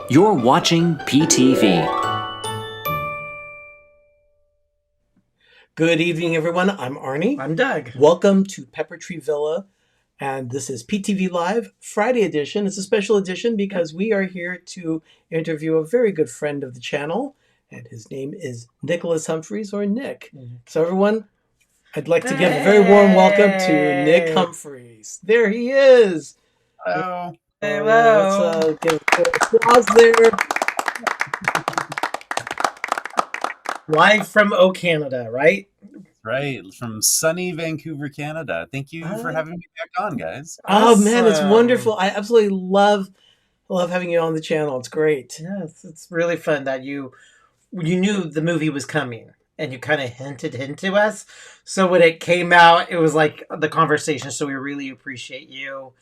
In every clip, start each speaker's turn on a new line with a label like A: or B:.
A: You're watching PTV.
B: Good evening, everyone. I'm Arnie.
C: I'm Doug.
B: Welcome to Pepper Tree Villa, and this is PTV Live Friday edition. It's a special edition because we are here to interview a very good friend of the channel, and his name is Nicholas Humphries, or Nick. So, everyone, I'd like to give a very warm welcome to Nic Humphries. There he is.
C: Hello.
B: Let's give applause there.
C: Live from Canada, right?
D: Right, from sunny Vancouver, Canada. Thank you for having me back on, guys.
B: Oh man, it's wonderful. I absolutely love having you on the channel. It's great.
C: Yes, it's really fun that you knew the movie was coming and you kind of hinted to us. So when it came out, it was like the conversation. So we really appreciate you,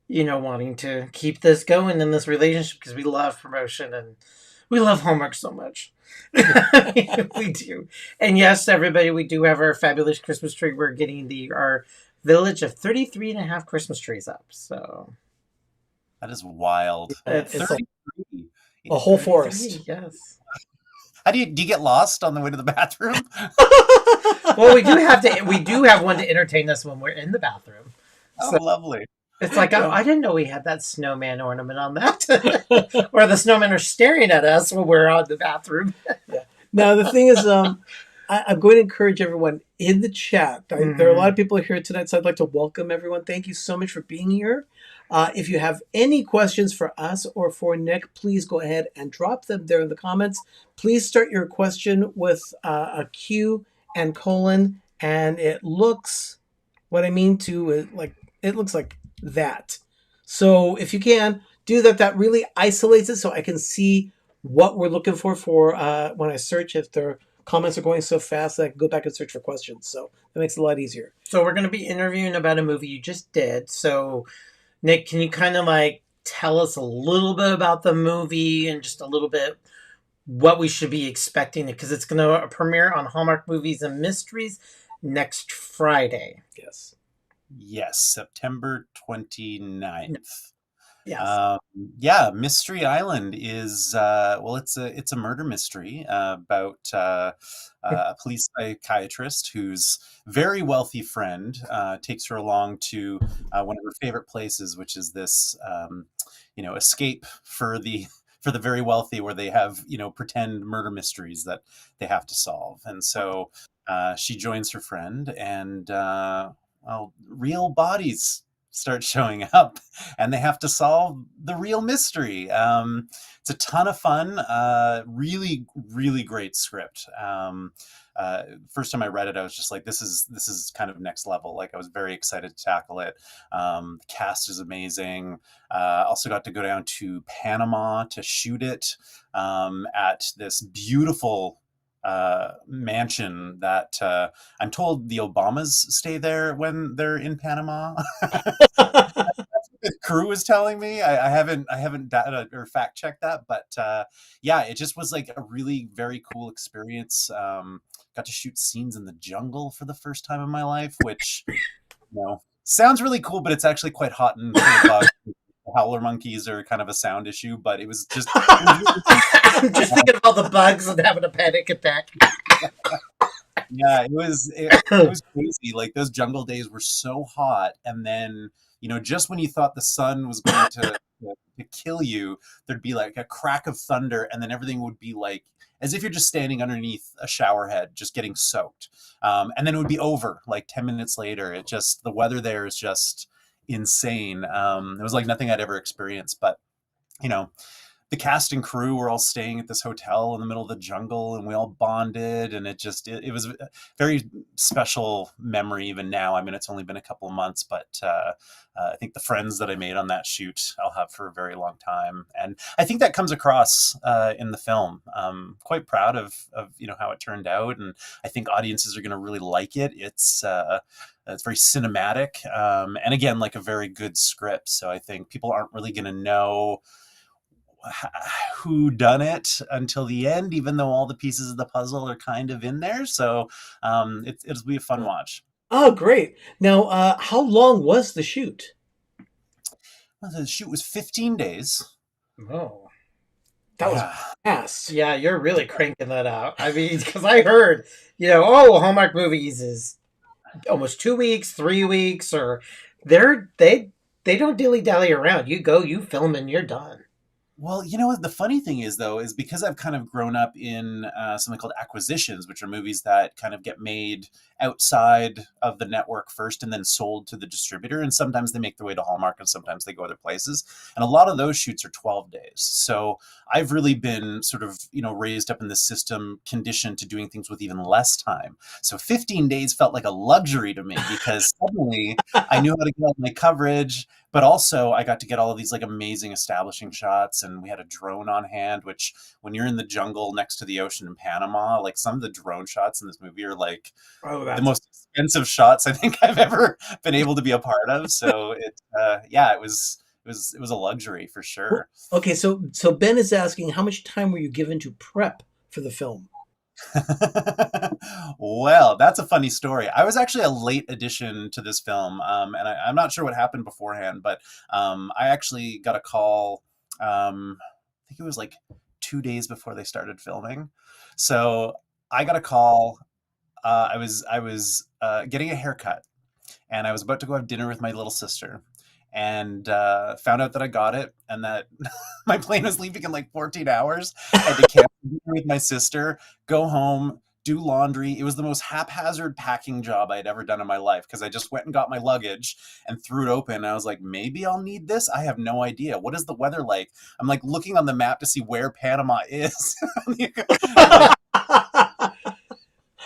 C: wanting to keep this going in this relationship because we love promotion and we love Hallmark so much. We do. And yes, everybody, we do have our fabulous Christmas tree. We're getting our village of 33 and a half Christmas trees up. So
D: that is wild.
C: It's
B: a whole forest.
C: Yes.
D: How do you get lost on the way to the bathroom?
C: Well, we do have one to entertain us when we're in the bathroom.
D: So lovely.
C: It's like, I didn't know we had that snowman ornament on that. Or the snowmen are staring at us when we're on the bathroom.
B: Yeah. Now, the thing is, I'm going to encourage everyone in the chat. There are a lot of people here tonight, so I'd like to welcome everyone. Thank you so much for being here. If you have any questions for us or for Nick, please go ahead and drop them there in the comments. Please start your question with a Q and colon, and it looks like that. So if you can do that, that really isolates it so I can see what we're looking for when I search. If their comments are going so fast that I can go back and search for questions. So that makes it a lot easier.
C: So we're going to be interviewing about a movie you just did. So Nick, can you kind of tell us a little bit about the movie and just a little bit what we should be expecting? Because it's going to premiere on Hallmark Movies and Mysteries next Friday.
D: Yes, September 29th.
C: Yes.
D: Mystery Island is it's a murder mystery about a police psychiatrist whose very wealthy friend takes her along to one of her favorite places, which is this escape for the very wealthy, where they have pretend murder mysteries that they have to solve. And so she joins her friend, and real bodies start showing up, and they have to solve the real mystery. It's a ton of fun. Really, really great script. First time I read it, I was just like, this is kind of next level. Like, I was very excited to tackle it. The cast is amazing. Also got to go down to Panama to shoot it at this beautiful mansion that I'm told the Obamas stay there when they're in Panama. The crew is telling me. I haven't data or fact checked that, but it just was like a really very cool experience. Got to shoot scenes in the jungle for the first time in my life, which sounds really cool, but it's actually quite hot and full of bugs. Howler monkeys are kind of a sound issue, but it was just
C: I'm just thinking of all the bugs and having a panic attack.
D: Yeah, it was crazy. Like, those jungle days were so hot, and then just when you thought the sun was going to kill you, there'd be like a crack of thunder, and then everything would be like as if you're just standing underneath a shower head just getting soaked, and then it would be over like 10 minutes later. The weather there is just insane. It was like nothing I'd ever experienced. But the cast and crew were all staying at this hotel in the middle of the jungle, and we all bonded, and it was a very special memory even now. I mean, it's only been a couple of months, but I think the friends that I made on that shoot I'll have for a very long time, and I think that comes across in the film. Quite proud of how it turned out, and I think audiences are going to really like it. It's very cinematic, and again, like a very good script. So I think people aren't really going to know who done it until the end, even though all the pieces of the puzzle are kind of in there. So it'll be a fun watch.
B: Oh, great. Now, how long was the shoot?
D: Well, the shoot was 15 days.
C: Oh.
B: That was
D: Yeah.
B: fast.
C: Yeah, you're really cranking that out. I mean, because I heard, oh, Hallmark movies is almost 2 weeks, 3 weeks, or they don't dilly dally around. You go, you film, and you're done.
D: Well, you know what the funny thing is, though, is because I've kind of grown up in something called acquisitions, which are movies that kind of get made outside of the network first and then sold to the distributor. And sometimes they make their way to Hallmark and sometimes they go other places. And a lot of those shoots are 12 days. So I've really been sort of, raised up in the system, conditioned to doing things with even less time. So 15 days felt like a luxury to me because suddenly I knew how to get all my coverage. But also, I got to get all of these like amazing establishing shots, and we had a drone on hand. Which, when you're in the jungle next to the ocean in Panama, like some of the drone shots in this movie are like
B: Oh,
D: the most expensive shots I think I've ever been able to be a part of. So it was a luxury for sure.
B: Okay, so Ben is asking, how much time were you given to prep for the film?
D: Well, that's a funny story. I was actually a late addition to this film, and I'm not sure what happened beforehand, but I actually got a call. I think it was like 2 days before they started filming. So I got a call. I was getting a haircut, and I was about to go have dinner with my little sister, and found out that I got it and that my plane was leaving in like 14 hours. I had to cancel dinner with my sister, go home, do laundry. It was the most haphazard packing job I had ever done in my life because I just went and got my luggage and threw it open. And I was like, maybe I'll need this. I have no idea. What is the weather like? I'm like looking on the map to see where Panama is. Like,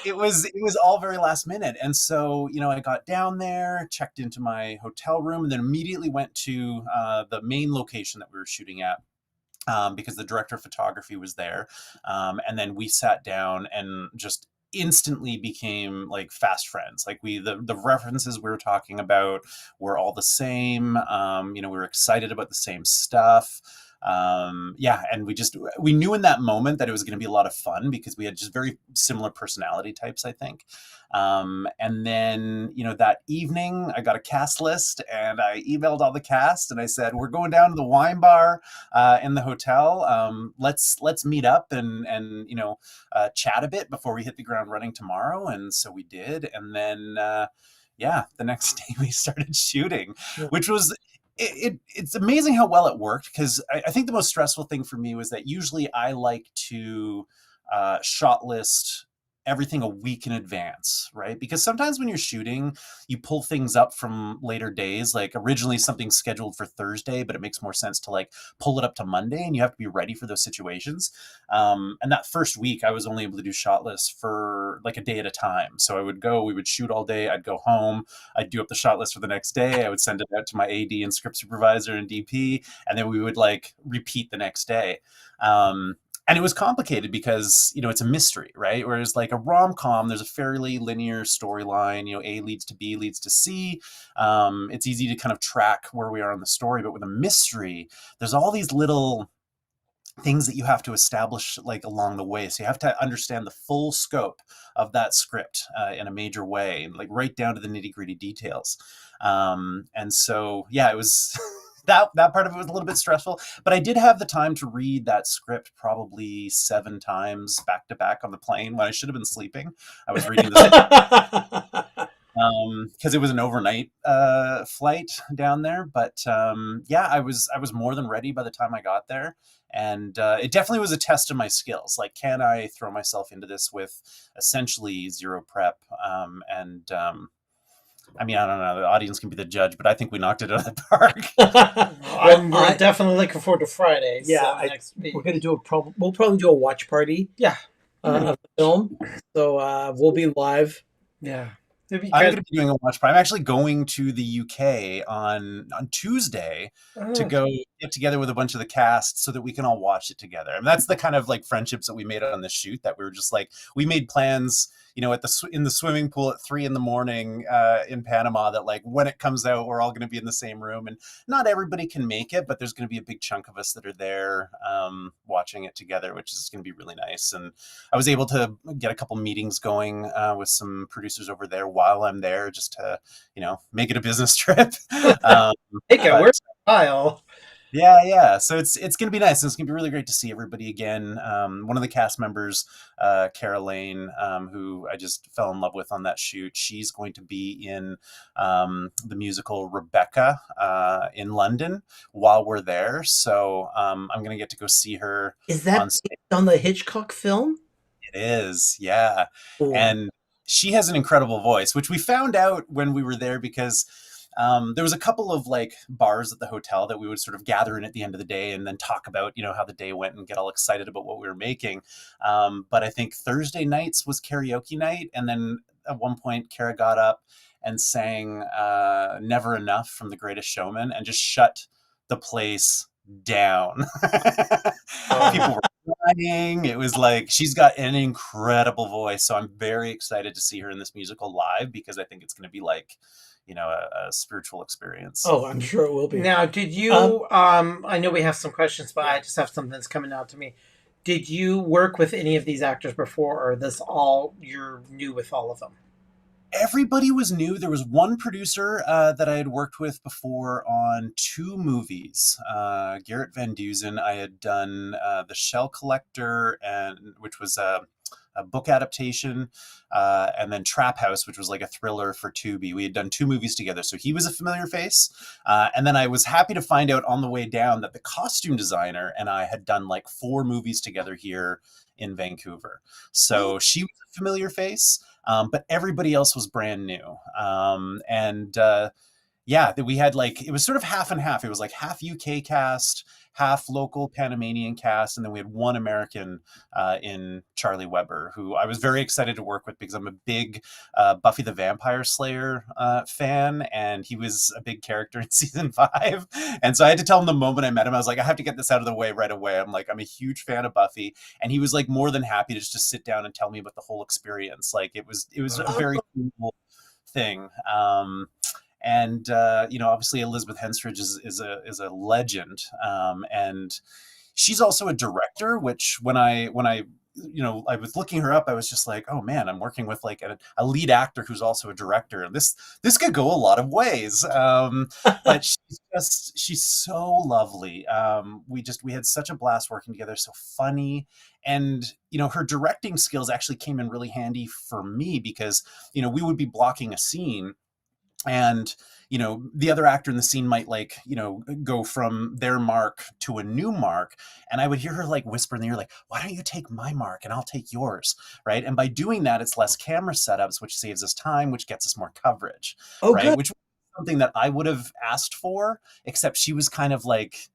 D: it was all very last minute. And so, I got down there, checked into my hotel room, and then immediately went to the main location that we were shooting at. Because the director of photography was there. And then we sat down and just instantly became like fast friends. Like the references we were talking about were all the same. We were excited about the same stuff. And we knew in that moment that it was going to be a lot of fun because we had just very similar personality types, I think. And then, that evening I got a cast list and I emailed all the cast and I said, we're going down to the wine bar in the hotel. Let's meet up and chat a bit before we hit the ground running tomorrow. And so we did. And then, the next day we started shooting, which was it's amazing how well it worked because I think the most stressful thing for me was that usually I like to shot list everything a week in advance, right? Because sometimes when you're shooting, you pull things up from later days. Like originally something's scheduled for Thursday, but it makes more sense to like pull it up to Monday, and you have to be ready for those situations. And that first week, I was only able to do shot lists for like a day at a time. So we would shoot all day. I'd go home. I'd do up the shot list for the next day. I would send it out to my AD and script supervisor and DP, and then we would like repeat the next day. And it was complicated because, it's a mystery, right? Whereas like a rom-com, there's a fairly linear storyline, A leads to B leads to C. It's easy to kind of track where we are in the story. But with a mystery, there's all these little things that you have to establish like along the way. So you have to understand the full scope of that script in a major way, like right down to the nitty-gritty details. And so, it was... That part of it was a little bit stressful, but I did have the time to read that script probably 7 times back to back on the plane when I should have been sleeping. I was reading this because it was an overnight flight down there. But I was more than ready by the time I got there, and it definitely was a test of my skills. Like, can I throw myself into this with essentially zero prep? I mean, I don't know. The audience can be the judge, but I think we knocked it out of the park.
C: We're definitely looking forward to Fridays.
B: Yeah,
C: next week.
B: We're gonna we'll probably do a watch party.
C: Yeah,
B: of the film. So we'll be live.
C: Yeah,
D: I'm going to be doing a watch party. I'm actually going to the UK on Tuesday to go get together with a bunch of the cast so that we can all watch it together. And that's the kind of like friendships that we made on the shoot, that we were just like, we made plans, in the swimming pool at 3 a.m. In Panama, that like when it comes out, we're all going to be in the same room. And not everybody can make it, but there's going to be a big chunk of us that are there watching it together, which is going to be really nice. And I was able to get a couple meetings going with some producers over there while I'm there, just to, make it a business trip.
C: Where's the file?
D: Yeah. So it's gonna be nice. It's gonna be really great to see everybody again. One of the cast members, Caroline, who I just fell in love with on that shoot, she's going to be in the musical Rebecca in London while we're there. So I'm gonna get to go see her
B: Is
D: on
B: that
D: stage.
B: based on the Hitchcock film?
D: It is, yeah.
B: Oh,
D: And she has an incredible voice, which we found out when we were there because there was a couple of like bars at the hotel that we would sort of gather in at the end of the day and then talk about, how the day went and get all excited about what we were making. But I think Thursday nights was karaoke night. And then at one point, Kara got up and sang Never Enough from The Greatest Showman and just shut the place down. People
B: oh.
D: were crying. It was like she's got an incredible voice. So I'm very excited to see her in this musical live because I think it's going to be like, a spiritual experience.
B: Oh, I'm sure it will be.
C: Now, did you? I know we have some questions, but I just have something that's coming out to me. Did you work with any of these actors before, or this all you're new with all of them?
D: Everybody was new. There was one producer that I had worked with before on two movies. Garrett Van Dusen. I had done The Shell Collector, which was a book adaptation, and then Trap House, which was like a thriller for Tubi. We had done two movies together, so he was a familiar face. And then I was happy to find out on the way down that the costume designer and I had done like four movies together here in Vancouver. So she was a familiar face, but everybody else was brand new. And yeah, that we had like it was sort of half and half. It was like half UK cast, half local Panamanian cast, and then we had one American in Charlie Weber, who I was very excited to work with because I'm a big Buffy the Vampire Slayer fan, and he was a big character in season 5. And so I had to tell him the moment I met him, I was like, I have to get this out of the way right away. I'm like, I'm a huge fan of Buffy, and he was like more than happy to just sit down and tell me about the whole experience. Like it was a very cool thing. And obviously Elizabeth Henstridge is a legend, and she's also a director. Which when I I was looking her up, I was just like, oh man, I'm working with like a lead actor who's also a director, and this could go a lot of ways. But she's so lovely. We had such a blast working together, so funny. And her directing skills actually came in really handy for me because we would be blocking a scene, and the other actor in the scene might like go from their mark to a new mark, and I would hear her like whisper in the ear like, why don't you take my mark and I'll take yours, right? And by doing that, it's less camera setups, which saves us time, which gets us more coverage,
B: Oh,
D: right?
B: good.
D: Which was something that I would have asked for, except she was kind of like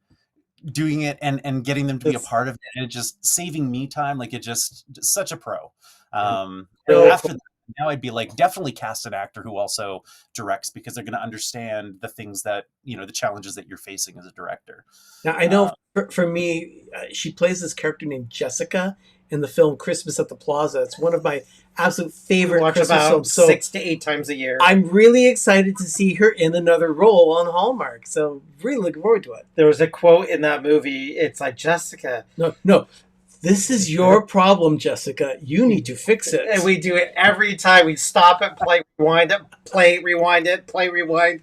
D: doing it and getting them to be a
B: It's
D: part of it, and it just saving me time. Like it just such a pro. And
B: so
D: after that, now I'd be like, definitely cast an actor who also directs, because they're going to understand the things that the challenges that you're facing as a director.
B: Now I know
D: uh,
B: for me, she plays this character named Jessica in the film Christmas at the Plaza. It's one of my absolute
C: We
B: favorite
C: watch
B: Christmas
C: about
B: films. So
C: 6 to 8 times a year.
B: I'm really excited to see her in another role on Hallmark. So really looking forward to it.
C: There was a quote in that movie. It's like, Jessica.
B: No, no, this is your problem, Jessica. You need to fix it.
C: And we do it every time. We stop it, play, rewind it, play, rewind it, play, rewind.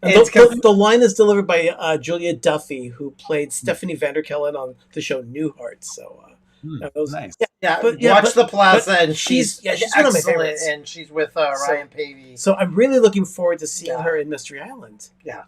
B: And
C: It's
B: the line is delivered by Julia Duffy, who played Stephanie Vanderkellen on the show Newhart. So that was,
D: nice.
C: Yeah,
B: But yeah,
C: watch
B: but-
C: the Plaza,
B: but
C: and she's
B: she's one of my
C: excellent,
B: favorites.
C: and she's with Ryan Pavey.
B: So I'm really looking forward to seeing
C: Yeah.
B: her in Mystery Island.
D: Yeah,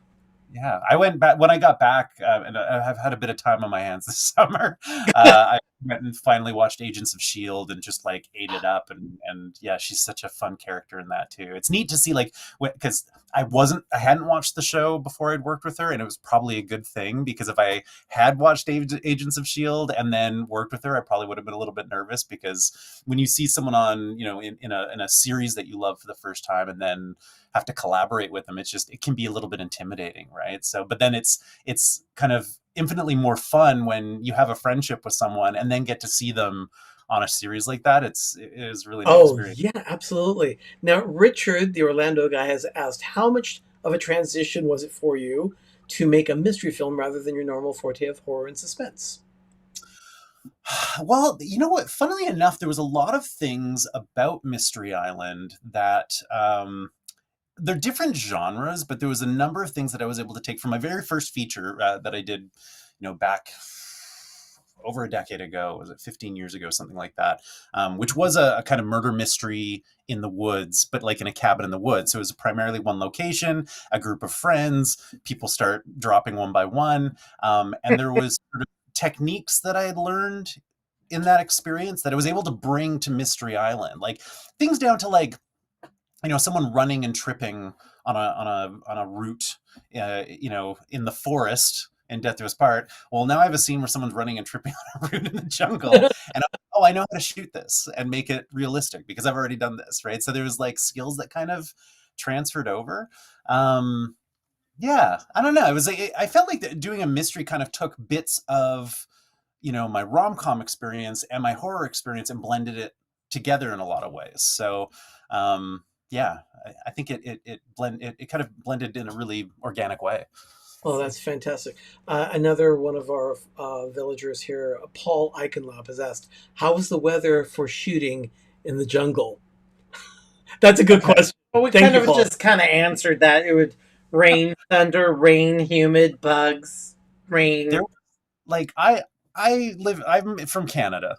D: I went back when I got back, and I've had a bit of time on my hands this summer. I went and finally watched Agents of Shield and just like ate it up, and yeah, she's such a fun character in that too. It's neat to see like because I hadn't watched the show before I'd worked with her, and it was probably a good thing, because if I had watched Agents of Shield and then worked with her, I probably would have been a little bit nervous, because when you see someone on in a series that you love for the first time and then have to collaborate with them, it can be a little bit intimidating, right? So, but then it's kind of infinitely more fun when you have a friendship with someone and then get to see them on a series like that. It is really nice experience.
B: Yeah, absolutely. Now, Richard, the Orlando guy, has asked, how much of a transition was it for you to make a mystery film rather than your normal forte of horror and suspense?
D: Well, you know what? Funnily enough, there was a lot of things about Mystery Island that they're different genres, but there was a number of things that I was able to take from my very first feature that I did, back over a decade ago. Was it 15 years ago, something like that? Which was a kind of murder mystery in the woods, but like in a cabin in the woods. So it was primarily one location, a group of friends. People start dropping one by one, and there was sort of techniques that I had learned in that experience that I was able to bring to Mystery Island, like things down to like someone running and tripping on a route, in the forest in Death Do Us Part. Well, now I have a scene where someone's running and tripping on a route in the jungle, and I know how to shoot this and make it realistic because I've already done this, right? So there was like skills that kind of transferred over. Yeah, I don't know. It was like, I felt like doing a mystery kind of took bits of my rom-com experience and my horror experience and blended it together in a lot of ways. So yeah, I think it kind of blended in a really organic way.
B: Oh, that's fantastic. Another one of our villagers here, Paul Eichenlaub, has asked, how was the weather for shooting in the jungle? That's a good question.
C: Well, we
B: Thank
C: kind
B: you,
C: of
B: Paul.
C: just kind of answered that. It would rain, thunder, rain, humid, bugs, rain.
D: There, like I'm from Canada,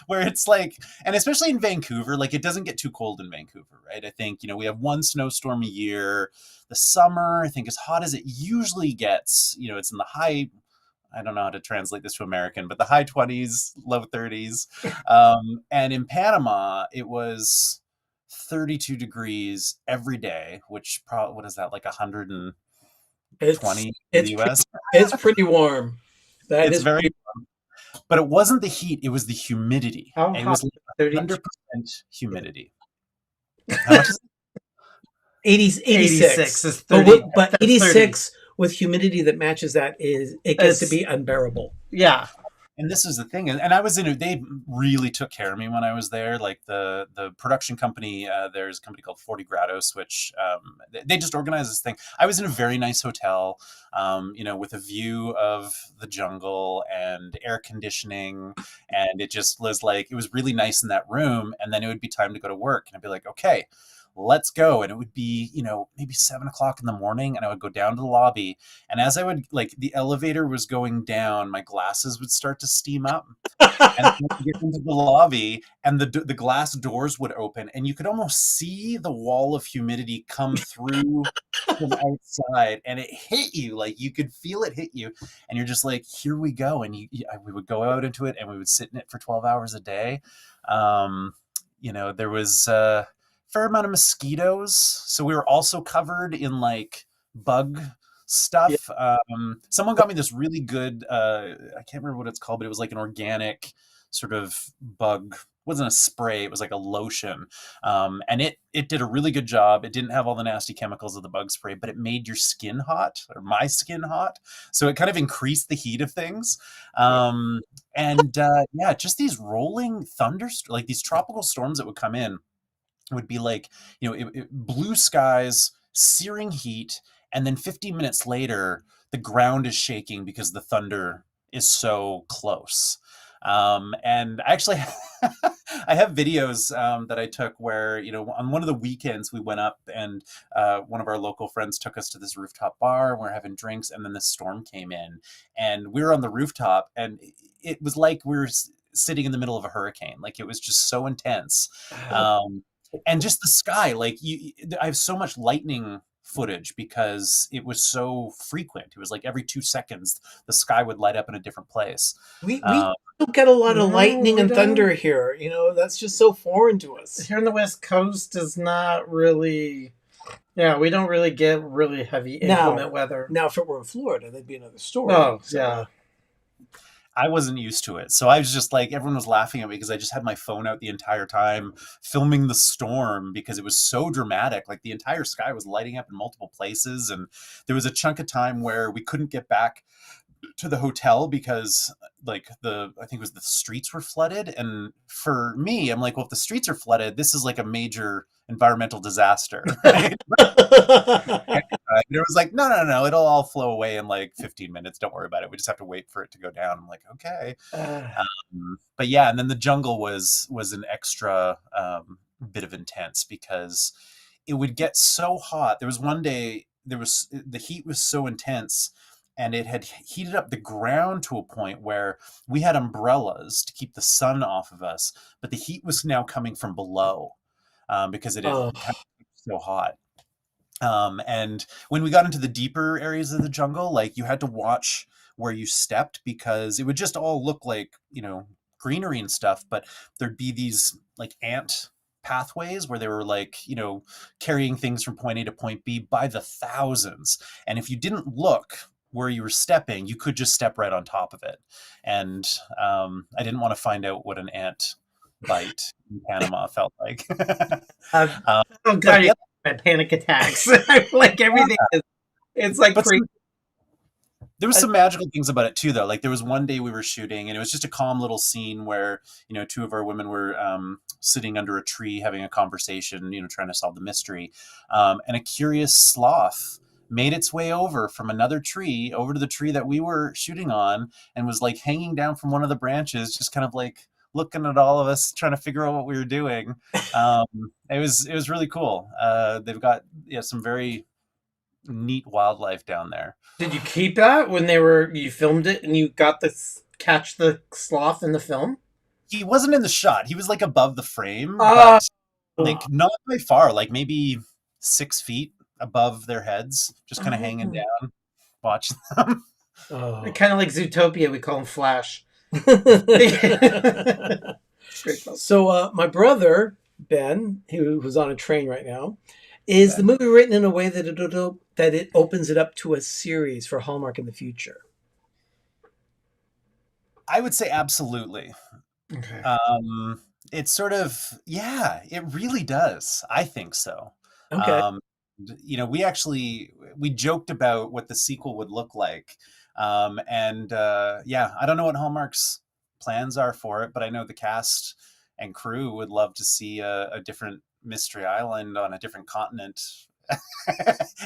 D: where it's like, and especially in Vancouver, like it doesn't get too cold in Vancouver, right? I think, we have one snowstorm a year. The summer, I think, as hot as it usually gets, it's in the high, I don't know how to translate this to American, but the high 20s, low 30s. And in Panama, it was 32 degrees every day, which probably, what is that, like 120 in the US?
B: It's pretty warm.
D: It's very, but it wasn't the heat, it was the humidity.
C: How
D: It
C: hot?
D: was like
C: 32?
D: 100% humidity. How much is it?
B: 86
C: is 30.
B: But
C: That's
B: 86 with humidity that matches that it gets to
C: It's-
B: be unbearable.
C: Yeah.
D: And this is the thing, and I was they really took care of me when I was there. Like the production company, there's a company called 40 Grados, which they just organized this thing. I was in a very nice hotel, with a view of the jungle and air conditioning, and it just was like, it was really nice in that room. And then it would be time to go to work, and I'd be like, okay, let's go. And it would be, maybe 7 o'clock in the morning, and I would go down to the lobby. And as I would, like, the elevator was going down, my glasses would start to steam up. And then you get into the lobby, and the glass doors would open, and you could almost see the wall of humidity come through from outside, and it hit you. Like, you could feel it hit you, and you're just like, here we go. And we would go out into it, and we would sit in it for 12 hours a day. There was fair amount of mosquitoes, so we were also covered in like bug stuff. Someone got me this really good, I can't remember what it's called, but it was like an organic sort of bug. It wasn't a spray, it was like a lotion, and it did a really good job. It didn't have all the nasty chemicals of the bug spray, but it made your skin hot, or my skin hot, so it kind of increased the heat of things. Yeah, just these rolling like these tropical storms that would come in would be like, blue skies, searing heat, and then 15 minutes later, the ground is shaking because the thunder is so close. And actually, I have videos that I took where, on one of the weekends we went up, and one of our local friends took us to this rooftop bar. We're having drinks, and then the storm came in, and we were on the rooftop, and it was like we were sitting in the middle of a hurricane. Like, it was just so intense. And just the sky, like, I have so much lightning footage because it was so frequent. It was like every 2 seconds the sky would light up in a different place.
B: We don't get a lot of
C: No,
B: lightning
C: we
B: and
C: don't.
B: thunder here. That's just so foreign to us.
C: Here in the West Coast is not really. Yeah, we don't really get really heavy inclement weather.
B: Now, if it were in Florida, that'd be another story.
C: Oh,
B: So,
C: yeah.
D: I wasn't used to it. So I was just like, everyone was laughing at me because I just had my phone out the entire time filming the storm because it was so dramatic. Like, the entire sky was lighting up in multiple places. And there was a chunk of time where we couldn't get back to the hotel because, like, I think it was the streets were flooded. And for me, I'm like, well, if the streets are flooded, this is like a major environmental disaster. Right? It was like, no, it'll all flow away in like 15 minutes. Don't worry about it. We just have to wait for it to go down. I'm like, okay. But yeah, and then the jungle was an extra bit of intense because it would get so hot. There was one day, the heat was so intense, and it had heated up the ground to a point where we had umbrellas to keep the sun off of us, but the heat was now coming from below, because it had
B: Oh,
D: kind of so hot. And when we got into the deeper areas of the jungle, like, you had to watch where you stepped, because it would just all look like, greenery and stuff, but there'd be these like ant pathways where they were like, carrying things from point A to point B by the thousands. And if you didn't look where you were stepping, you could just step right on top of it. And I didn't want to find out what an ant bite in Panama felt like.
C: Um,
D: um,
C: oh
D: but
C: god,
D: the
C: my panic attacks. I feel like everything is. It's like
D: But
C: pre.
D: there was some magical things about it too, though. Like, there was one day we were shooting, and it was just a calm little scene where, two of our women were sitting under a tree having a conversation, trying to solve the mystery. And a curious sloth made its way over from another tree over to the tree that we were shooting on, and was like hanging down from one of the branches, just kind of like looking at all of us, trying to figure out what we were doing. It was really cool. They've got some very neat wildlife down there.
C: Did you keep that when you filmed it and you got to catch the sloth in the film?
D: He wasn't in the shot. He was like above the frame,
C: Oh,
D: but like not by far, like maybe 6 feet above their heads, just kind of hanging down, watching them.
B: oh.
C: kind of like Zootopia. We call him Flash. Great film.
B: So my brother Ben, who's on a train right now, is the movie written in a way that it opens it up to a series for Hallmark in the future?
D: I would say absolutely.
C: Okay.
D: It's sort of, yeah, it really does. I think so.
B: Okay.
D: We joked about what the sequel would look like. Yeah, I don't know what Hallmark's plans are for it, but I know the cast and crew would love to see a different Mystery Island on a different continent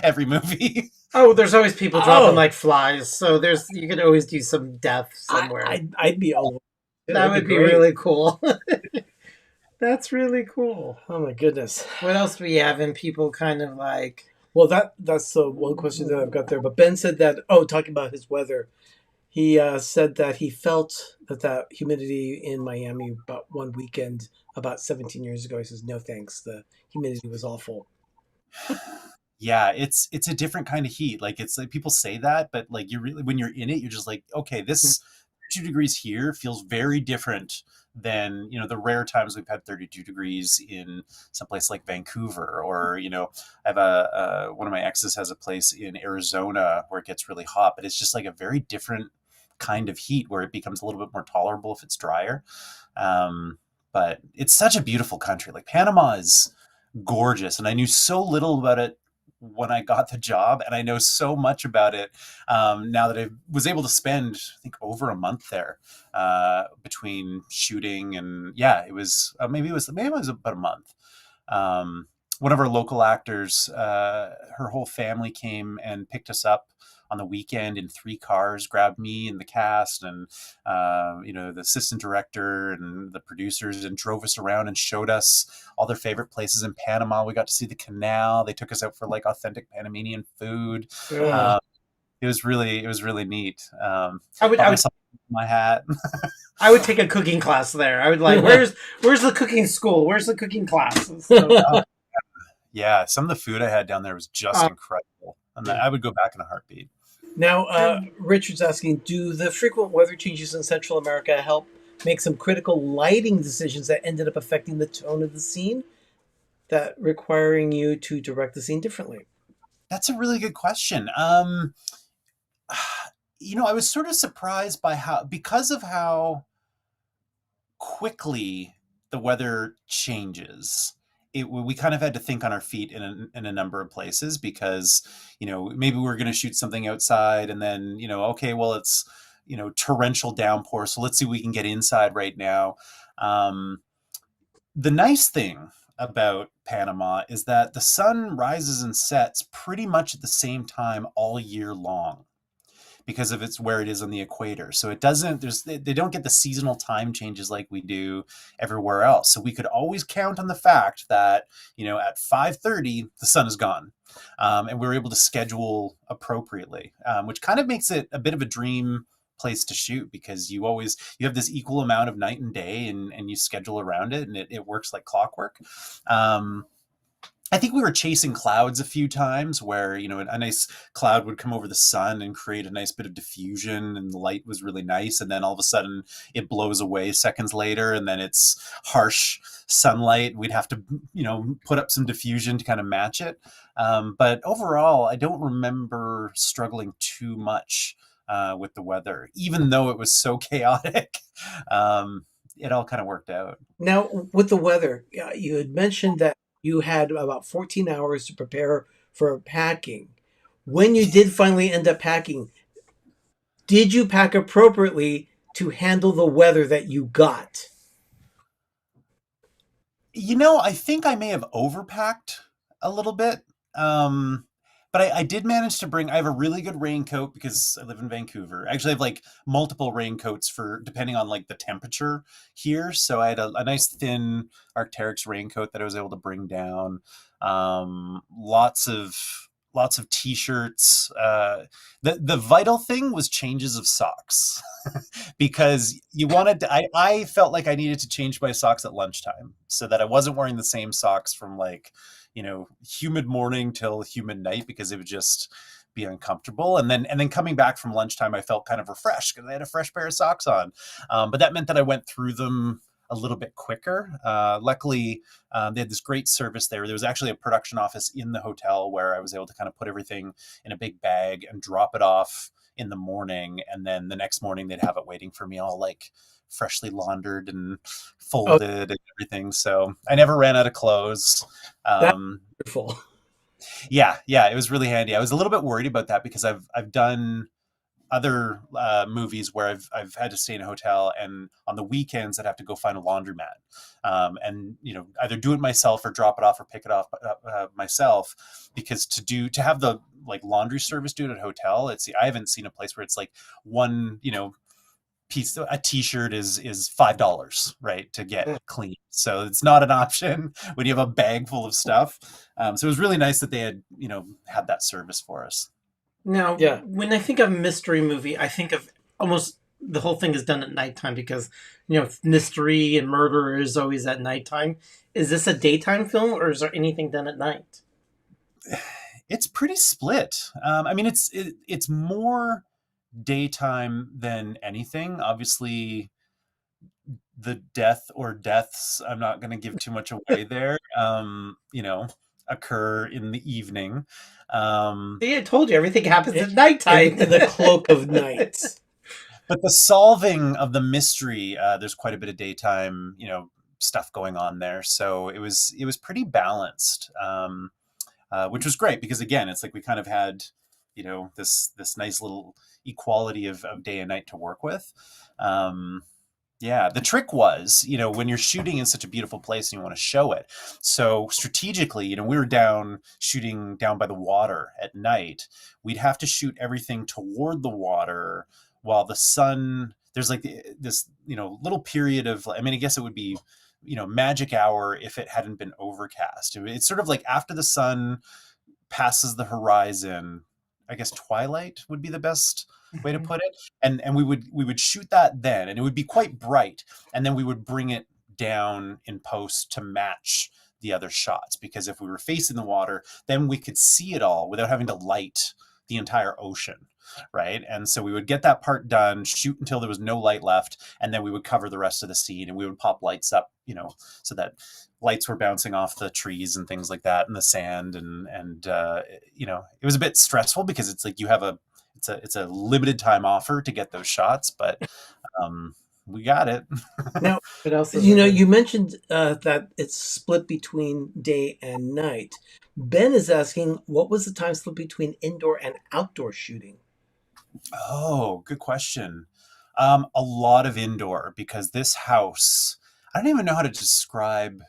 D: every movie.
C: Oh, there's always people dropping like flies, so you could always do some death somewhere.
B: I'd be all.
C: That would be really cool. That's really cool.
B: Oh my goodness.
C: What else do we have in people kind of like?
B: Well, that's the one question that I've got there. But Ben said that, talking about his weather, he said that he felt that humidity in Miami about one weekend about 17 years ago. He says, no thanks. The humidity was awful.
D: Yeah, it's a different kind of heat. Like, it's like people say that, but like, when you're in it, you're just like, okay, this 2 degrees here feels very different than, the rare times we've had 32 degrees in someplace like Vancouver, or, I have one of my exes has a place in Arizona where it gets really hot, but it's just like a very different kind of heat where it becomes a little bit more tolerable if it's drier. But it's such a beautiful country. Like, Panama is gorgeous, and I knew so little about it when I got the job, and I know so much about it now that I was able to spend, I think, over a month there between shooting, and it was maybe it was about a month. One of our local actors, her whole family came and picked us up on the weekend in 3 cars, grabbed me and the cast and the assistant director and the producers, and drove us around and showed us all their favorite places in Panama. We got to see the canal. They took us out for like authentic Panamanian food.
B: Yeah.
D: It was really neat.
C: I would
D: my hat.
C: I would take a cooking class there. I would like, where's the cooking school? Where's the cooking class? So,
D: yeah, some of the food I had down there was just incredible, and I would go back in a heartbeat.
B: Now, Richard's asking, do the frequent weather changes in Central America help make some critical lighting decisions that ended up affecting the tone of the scene, that requiring you to direct the scene differently?
D: That's a really good question. I was sort of surprised by because of how quickly the weather changes. We kind of had to think on our feet in a number of places, because, maybe we're going to shoot something outside, and then, okay, well, it's, torrential downpour, so let's see if we can get inside right now. The nice thing about Panama is that the sun rises and sets pretty much at the same time all year long, because of it's where it is on the equator. So it doesn't, they don't get the seasonal time changes like we do everywhere else. So we could always count on the fact that, at 5:30, the sun is gone. And we were able to schedule appropriately, which kind of makes it a bit of a dream place to shoot, because you have this equal amount of night and day, and you schedule around it, and it works like clockwork. I think we were chasing clouds a few times where, a nice cloud would come over the sun and create a nice bit of diffusion, and the light was really nice. And then all of a sudden it blows away seconds later, and then it's harsh sunlight. We'd have to, put up some diffusion to kind of match it. But overall, I don't remember struggling too much with the weather, even though it was so chaotic. It all kind of worked out.
B: Now, with the weather, you had mentioned that you had about 14 hours to prepare for packing. When you did finally end up packing, did you pack appropriately to handle the weather that you got?
D: I think I may have overpacked a little bit. But I did manage to bring, I have a really good raincoat because I live in Vancouver. Actually, I have like multiple raincoats for depending on like the temperature here. So I had a nice thin Arc'teryx raincoat that I was able to bring down. Lots of t-shirts. The vital thing was changes of socks because I felt like I needed to change my socks at lunchtime so that I wasn't wearing the same socks from like, humid morning till humid night, because it would just be uncomfortable. And then coming back from lunchtime, I felt kind of refreshed because I had a fresh pair of socks on. But that meant that I went through them a little bit quicker. Luckily, they had this great service there. There was actually a production office in the hotel where I was able to kind of put everything in a big bag and drop it off in the morning. And then the next morning they'd have it waiting for me all like freshly laundered and folded and everything. So I never ran out of clothes.
B: That's wonderful.
D: Yeah, it was really handy. I was a little bit worried about that because I've done other movies where I've had to stay in a hotel, and on the weekends I'd have to go find a laundromat, and either do it myself or drop it off or pick it off myself, because to have the like laundry service do it at a hotel, I haven't seen a place where it's like one piece, a t-shirt is $5, right, to get clean. So it's not an option when you have a bag full of stuff. So it was really nice that they had had that service for us.
C: Now, when I think of mystery movie, I think of almost the whole thing is done at nighttime because, mystery and murder is always at nighttime. Is this a daytime film, or is there anything done at night?
D: It's pretty split. I mean, it's more daytime than anything. Obviously, the death or deaths, I'm not going to give too much away there, occur in the evening.
C: See, I told you everything happens at nighttime.
B: In the cloak of night.
D: But the solving of the mystery, there's quite a bit of daytime, stuff going on there. So it was pretty balanced, which was great because again, it's like we kind of had, this nice little equality of day and night to work with. Yeah, the trick was, when you're shooting in such a beautiful place and you want to show it. So strategically, we were shooting down by the water at night. We'd have to shoot everything toward the water while the sun, there's like this, little period of, I guess it would be, magic hour if it hadn't been overcast. It's sort of like after the sun passes the horizon, I guess twilight would be the best way to put it. And we would shoot that then, and it would be quite bright. And then we would bring it down in post to match the other shots, because if we were facing the water, then we could see it all without having to light the entire ocean. Right. And so we would get that part done, shoot until there was no light left, and then we would cover the rest of the scene, and we would pop lights up, so that lights were bouncing off the trees and things like that, and the sand, and it was a bit stressful because it's like it's a limited time offer to get those shots, but we got it.
B: Now, what else you mentioned that it's split between day and night. Ben is asking, what was the time split between indoor and outdoor shooting?
D: Oh, good question. A lot of indoor, because this house, I don't even know how to describe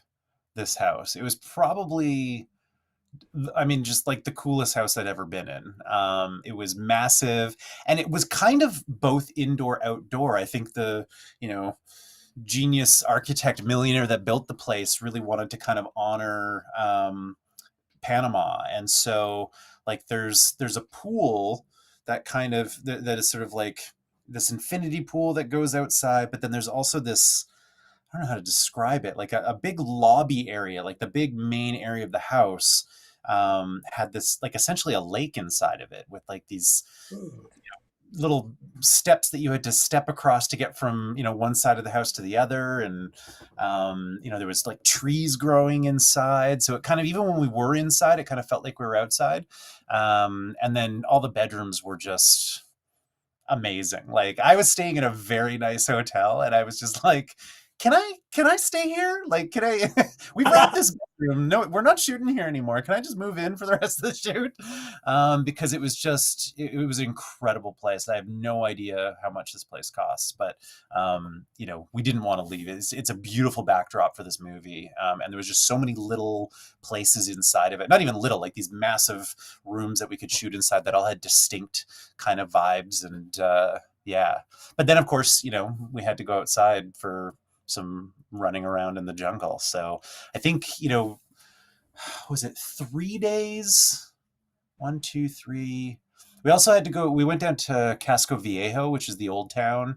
D: this house. It was probably I mean, just like the coolest house I'd ever been in. It was massive, and it was kind of both indoor, outdoor. I think the, you know, genius architect millionaire that built the place really wanted to kind of honor Panama, and so like there's a pool that kind of that is sort of like this infinity pool that goes outside, but then there's also this, I don't know how to describe it, like a big lobby area, like the big main area of the house had this like essentially a lake inside of it with like these little steps that you had to step across to get from, you know, one side of the house to the other. And you know, there was like trees growing inside, so it kind of, even when we were inside, it kind of felt like we were outside. And then all the bedrooms were just amazing. Like I was staying in a very nice hotel, and I was just like, can I stay here? Like, can I we've wrapped this bedroom. No, we're not shooting here anymore. Can I just move in for the rest of the shoot? Because it was just, it was an incredible place. I have no idea how much this place costs, but you know, we didn't want to leave. It's a beautiful backdrop for this movie. And there was just so many little places inside of it. Not even little, like these massive rooms that we could shoot inside that all had distinct kind of vibes. And yeah. But then of course, you know, we had to go outside for some running around in the jungle. So I think, you know, was it 3 days? 1, 2, 3. We also had to go, we went down to Casco Viejo, which is the old town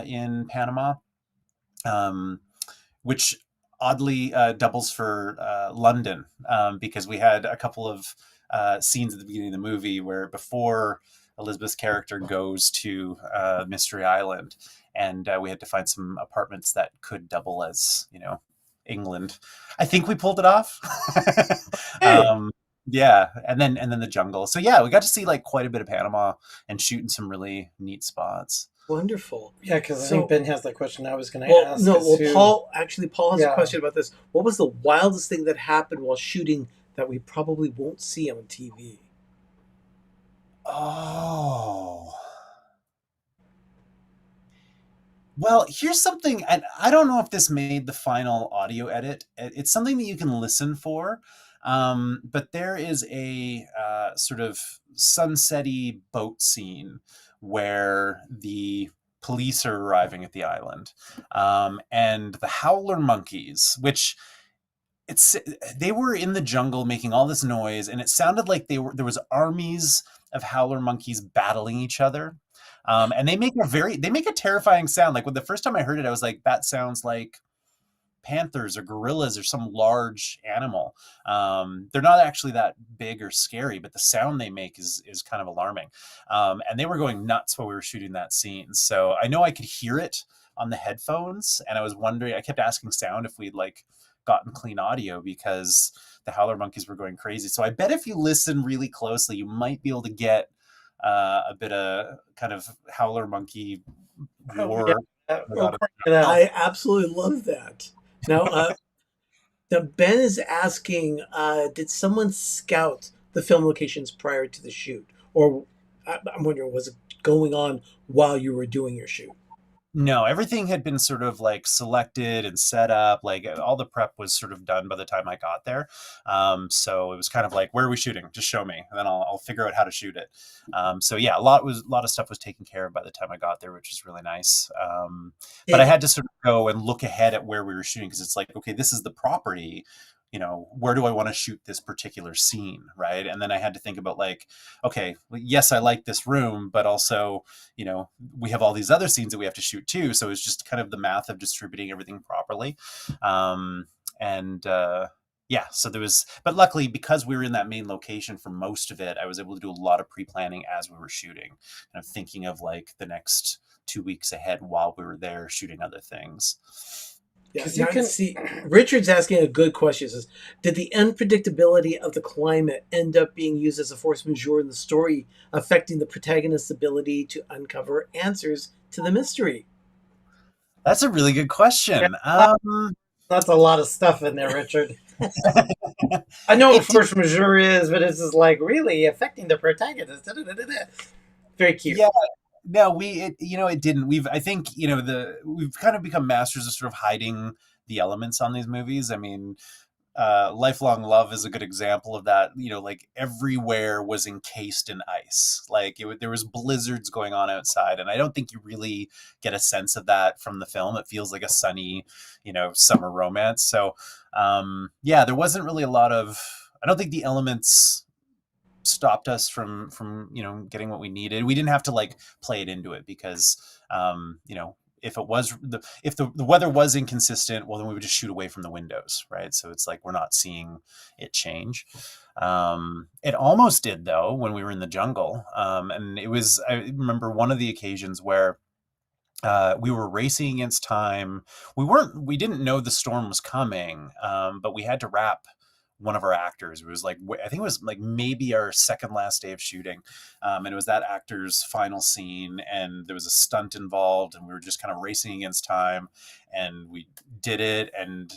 D: in Panama, which oddly doubles for London, because we had a couple of scenes at the beginning of the movie where before Elizabeth's character goes to Mystery Island, and we had to find some apartments that could double as, you know, England. I think we pulled it off. Yeah, and then the jungle. So yeah, we got to see like quite a bit of Panama and shooting some really neat spots.
B: Wonderful.
C: Yeah, because I think Ben has that question I was going to
B: Well,
C: ask.
B: no, well,
C: too.
B: Paul has
C: Yeah.
B: a question about this. What was the wildest thing that happened while shooting that we probably won't see on TV?
D: Oh. Well, here's something, and I don't know if this made the final audio edit. It's something that you can listen for, but there is a sort of sunsetty boat scene where the police are arriving at the island, and the howler monkeys, which they were in the jungle making all this noise, and it sounded like there was armies of howler monkeys battling each other. And they make a terrifying sound. Like when the first time I heard it, I was like, that sounds like panthers or gorillas or some large animal. They're not actually that big or scary, but the sound they make is kind of alarming. And they were going nuts while we were shooting that scene. So I know I could hear it on the headphones, and I was wondering, I kept asking sound if we'd like gotten clean audio because the howler monkeys were going crazy. So I bet if you listen really closely, you might be able to get a bit of kind of howler monkey roar.
B: I absolutely love that. Now, Ben is asking, did someone scout the film locations prior to the shoot? Or I'm wondering, was it going on while you were doing your shoot?
D: No, everything had been sort of like selected and set up. Like all the prep was sort of done by the time I got there. So it was kind of like, where are we shooting? Just show me, and then I'll figure out how to shoot it. So yeah, a lot of stuff was taken care of by the time I got there, which is really nice. But I had to sort of go and look ahead at where we were shooting, because it's like, okay, this is the property. You know, where do I want to shoot this particular scene, right? And then I had to think about like, okay, yes, I like this room, but also, you know, we have all these other scenes that we have to shoot too. So it's just kind of the math of distributing everything properly. Yeah, so there was, but luckily because we were in that main location for most of it, I was able to do a lot of pre-planning as we were shooting, kind of thinking of like the next 2 weeks ahead while we were there shooting other things.
B: Yeah, you can see Richard's asking a good question. He says, did the unpredictability of the climate end up being used as a force majeure in the story, affecting the protagonist's ability to uncover answers to the mystery?
D: That's a really good question.
C: That's a lot of stuff in there, Richard. I know what force majeure is, but it's just like really affecting the protagonist. Very cute.
D: Yeah. No, it didn't. I think, we've kind of become masters of sort of hiding the elements on these movies. I mean, Lifelong Love is a good example of that. Like everywhere was encased in ice. Like there was blizzards going on outside, and I don't think you really get a sense of that from the film. It feels like a sunny, summer romance. So, yeah, there wasn't really a lot of. I don't think the elements stopped us from getting what we needed. We didn't have to like play it into it because if it was if the weather was inconsistent, well then we would just shoot away from the windows, right? So it's like we're not seeing it change. It almost did though when we were in the jungle, and I remember one of the occasions where we were racing against time. We didn't know the storm was coming, but we had to wrap one of our actors. It was like, I think it was like maybe our second last day of shooting. And it was that actor's final scene, and there was a stunt involved, and we were just kind of racing against time, and we did it. And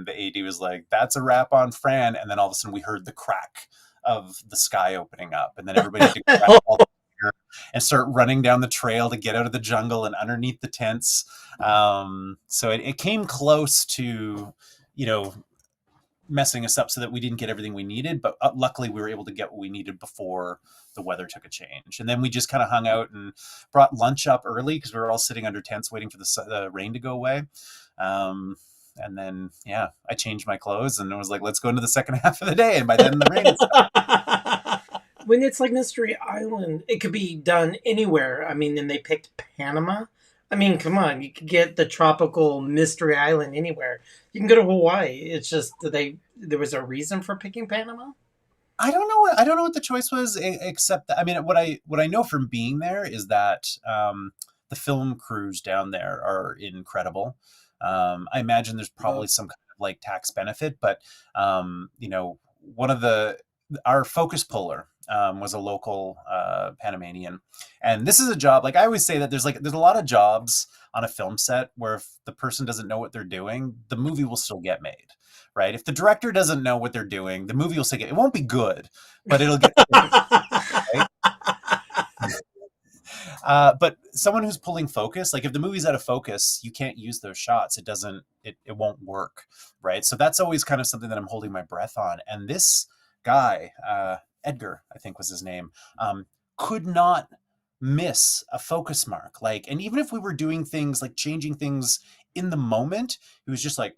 D: the AD was like, that's a wrap on Fran. And then all of a sudden we heard the crack of the sky opening up, and then everybody had to grab all the and start running down the trail to get out of the jungle and underneath the tents. So it came close to, messing us up so that we didn't get everything we needed. But luckily we were able to get what we needed before the weather took a change. And then we just kind of hung out and brought lunch up early because we were all sitting under tents waiting for the rain to go away. And then, yeah, I changed my clothes and it was like, let's go into the second half of the day. And by then the rain stopped.
C: When it's like Mystery Island, it could be done anywhere. I mean, and they picked Panama. I mean, come on, you could get the tropical Mystery Island anywhere. You can go to Hawaii. It's just there was a reason for picking Panama.
D: I don't know what the choice was, except that, I mean, what I know from being there is that the film crews down there are incredible. I imagine there's probably some kind of like tax benefit, but one of our focus puller was a local Panamanian, and this is a job, like I always say that there's a lot of jobs on a film set where if the person doesn't know what they're doing, the movie will still get made, right? If the director doesn't know what they're doing, the movie will still it won't be good, but it'll get right? But someone who's pulling focus, like if the movie's out of focus, you can't use those shots. It won't work, right? So that's always kind of something that I'm holding my breath on. And this guy, Edgar, I think was his name, could not miss a focus mark. Like, and even if we were doing things like changing things in the moment, he was just like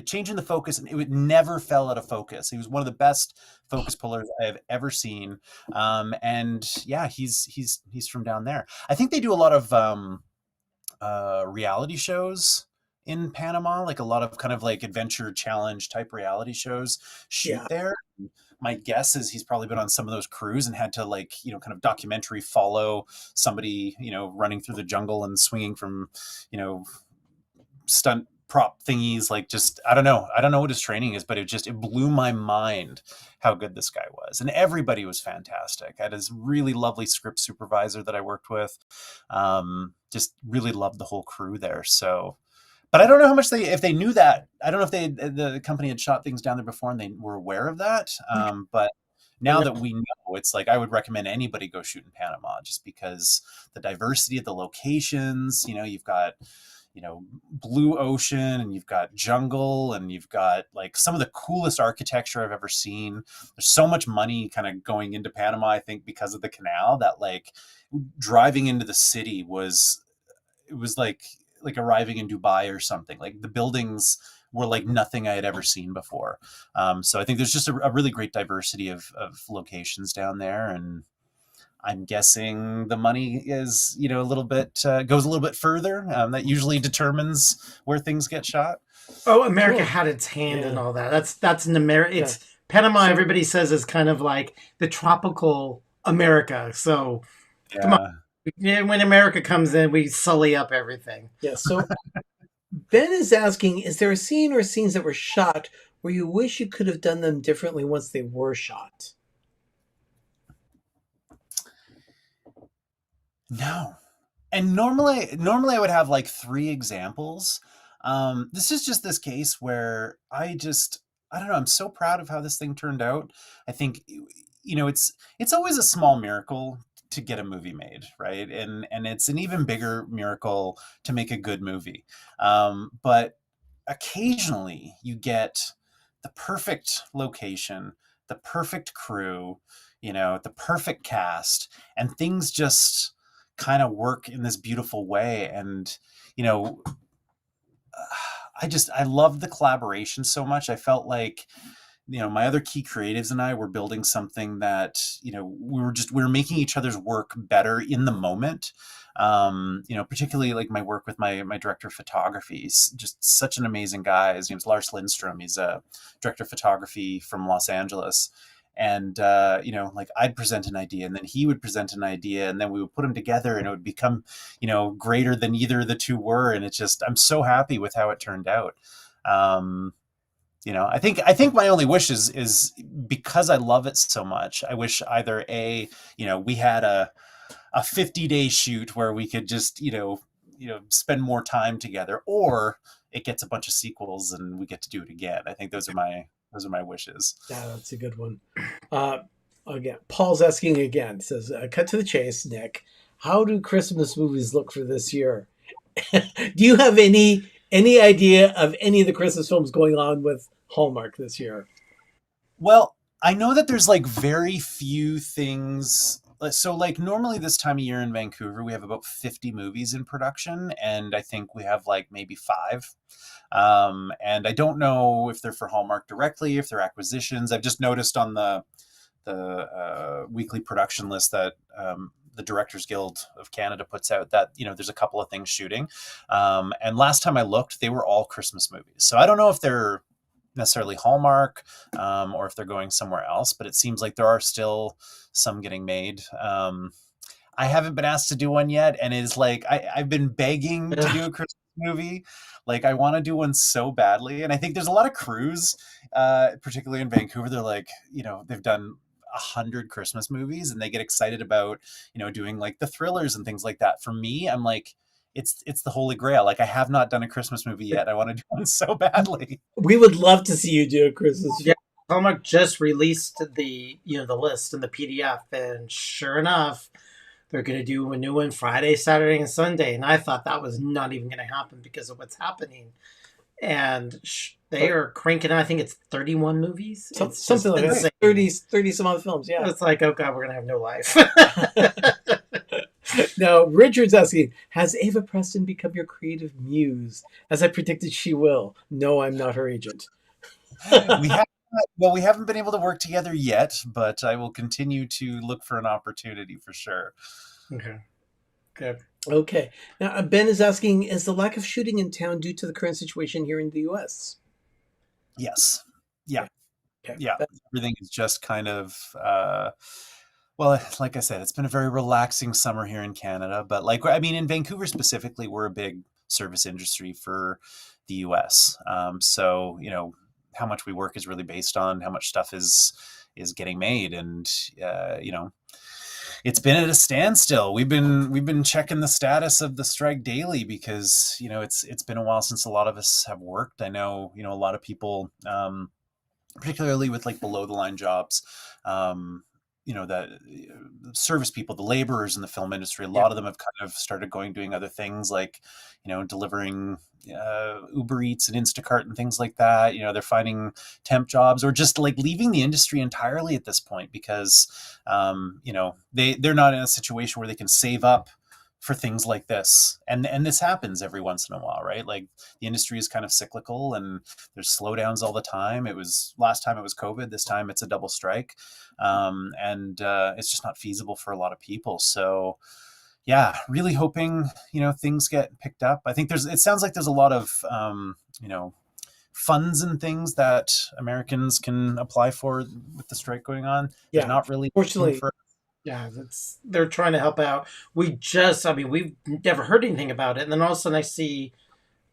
D: changing the focus, and it would never fell out of focus. He was one of the best focus pullers I have ever seen. And yeah, he's from down there. I think they do a lot of reality shows in Panama, like a lot of kind of like adventure challenge type reality shows shoot there. My guess is he's probably been on some of those crews and had to like, kind of documentary follow somebody, running through the jungle and swinging from, stunt prop thingies. Like, just, I don't know what his training is, but it blew my mind how good this guy was. And everybody was fantastic. I had this really lovely script supervisor that I worked with. Just really loved the whole crew there. So, but I don't know how much if they knew that. I don't know if the company had shot things down there before and they were aware of that. But now that we know, it's like I would recommend anybody go shoot in Panama just because the diversity of the locations. You've got blue ocean, and you've got jungle, and you've got like some of the coolest architecture I've ever seen. There's so much money kind of going into Panama, I think, because of the canal, that like driving into the city was like arriving in Dubai or something. Like the buildings were like nothing I had ever seen before. So I think there's just a really great diversity of locations down there. And I'm guessing the money is, a little bit, goes a little bit further. That usually determines where things get shot.
C: Oh, America had its hand in all that. That's an America. It's Panama. Everybody says is kind of like the tropical America. So come on. Yeah, when America comes in, we sully up everything.
B: Yeah. So Ben is asking, is there a scene or scenes that were shot where you wish you could have done them differently once they were shot?
D: No. And normally I would have like 3 examples. This is just this case where I don't know. I'm so proud of how this thing turned out. I think, it's always a small miracle to get a movie made, right? And it's an even bigger miracle to make a good movie. But occasionally you get the perfect location, the perfect crew, the perfect cast, and things just kind of work in this beautiful way. And, you know, I love the collaboration so much. I felt like, my other key creatives and I were building something that, we were making each other's work better in the moment. Particularly like my work with my director of photography. He's just such an amazing guy. His name's Lars Lindstrom. He's a director of photography from Los Angeles. And, like I'd present an idea and then he would present an idea and then we would put them together and it would become, greater than either of the two were. And it's just, I'm so happy with how it turned out. I think my only wish is because I love it so much. I wish either we had a 50-day shoot where we could just, spend more time together, or it gets a bunch of sequels and we get to do it again. I think those are my wishes.
B: Yeah, that's a good one. Again, Paul's asking again, says, cut to the chase, Nick. How do Christmas movies look for this year? Do you have any idea of any of the Christmas films going on with Hallmark this year?
D: Well, I know that there's like very few things. So like normally this time of year in Vancouver, we have about 50 movies in production, and I think we have like maybe 5. And I don't know if they're for Hallmark directly, if they're acquisitions. I've just noticed on the weekly production list that the Directors Guild of Canada puts out that, there's a couple of things shooting. And last time I looked, they were all Christmas movies. So I don't know if they're necessarily Hallmark or if they're going somewhere else, but it seems like there are still some getting made. I haven't been asked to do one yet, and it's like I've been begging to do a Christmas movie. Like I want to do one so badly, and I think there's a lot of crews, particularly in Vancouver. They're like, they've done 100 Christmas movies, and they get excited about, doing like the thrillers and things like that. For me, I'm like, it's the holy grail. Like I have not done a Christmas movie yet. I want to do one so badly.
B: We would love to see you do a Christmas.
C: Yeah, Hallmark just released the list and the PDF, and sure enough, they're going to do a new one Friday, Saturday, and Sunday. And I thought that was not even going to happen because of what's happening. And they are cranking out, I think it's 31 movies.
B: Something like that. 30 some odd films, yeah.
C: It's like, oh God, we're going to have no life.
B: Now, Richard's asking, has Ava Preston become your creative muse? As I predicted she will. No, I'm not her agent.
D: We haven't been able to work together yet, but I will continue to look for an opportunity for sure.
C: Okay. Good.
B: Okay. Now, Ben is asking, is the lack of shooting in town due to the current situation here in the U.S.?
D: Yes. Yeah.
B: Okay.
D: Yeah. Everything is just kind of, well, like I said, it's been a very relaxing summer here in Canada. But in Vancouver specifically, we're a big service industry for the U.S. So, how much we work is really based on how much stuff is getting made. And, it's been at a standstill. We've been checking the status of the strike daily because, it's been a while since a lot of us have worked. I know, a lot of people, particularly with like below the line jobs, that service people, the laborers in the film industry, a lot of them have kind of started doing other things like, delivering Uber Eats and Instacart and things like that. They're finding temp jobs or just like leaving the industry entirely at this point because, they're not in a situation where they can save up for things like this. And this happens every once in a while, right? Like the industry is kind of cyclical and there's slowdowns all the time. Last time it was COVID. This time it's a double strike. And it's just not feasible for a lot of people. So yeah, really hoping, things get picked up. I think it sounds like there's a lot of, funds and things that Americans can apply for with the strike going on.
B: Yeah.
D: There's not really.
B: Fortunately,
C: yeah, they're trying to help out. We've never heard anything about it. And then all of a sudden I see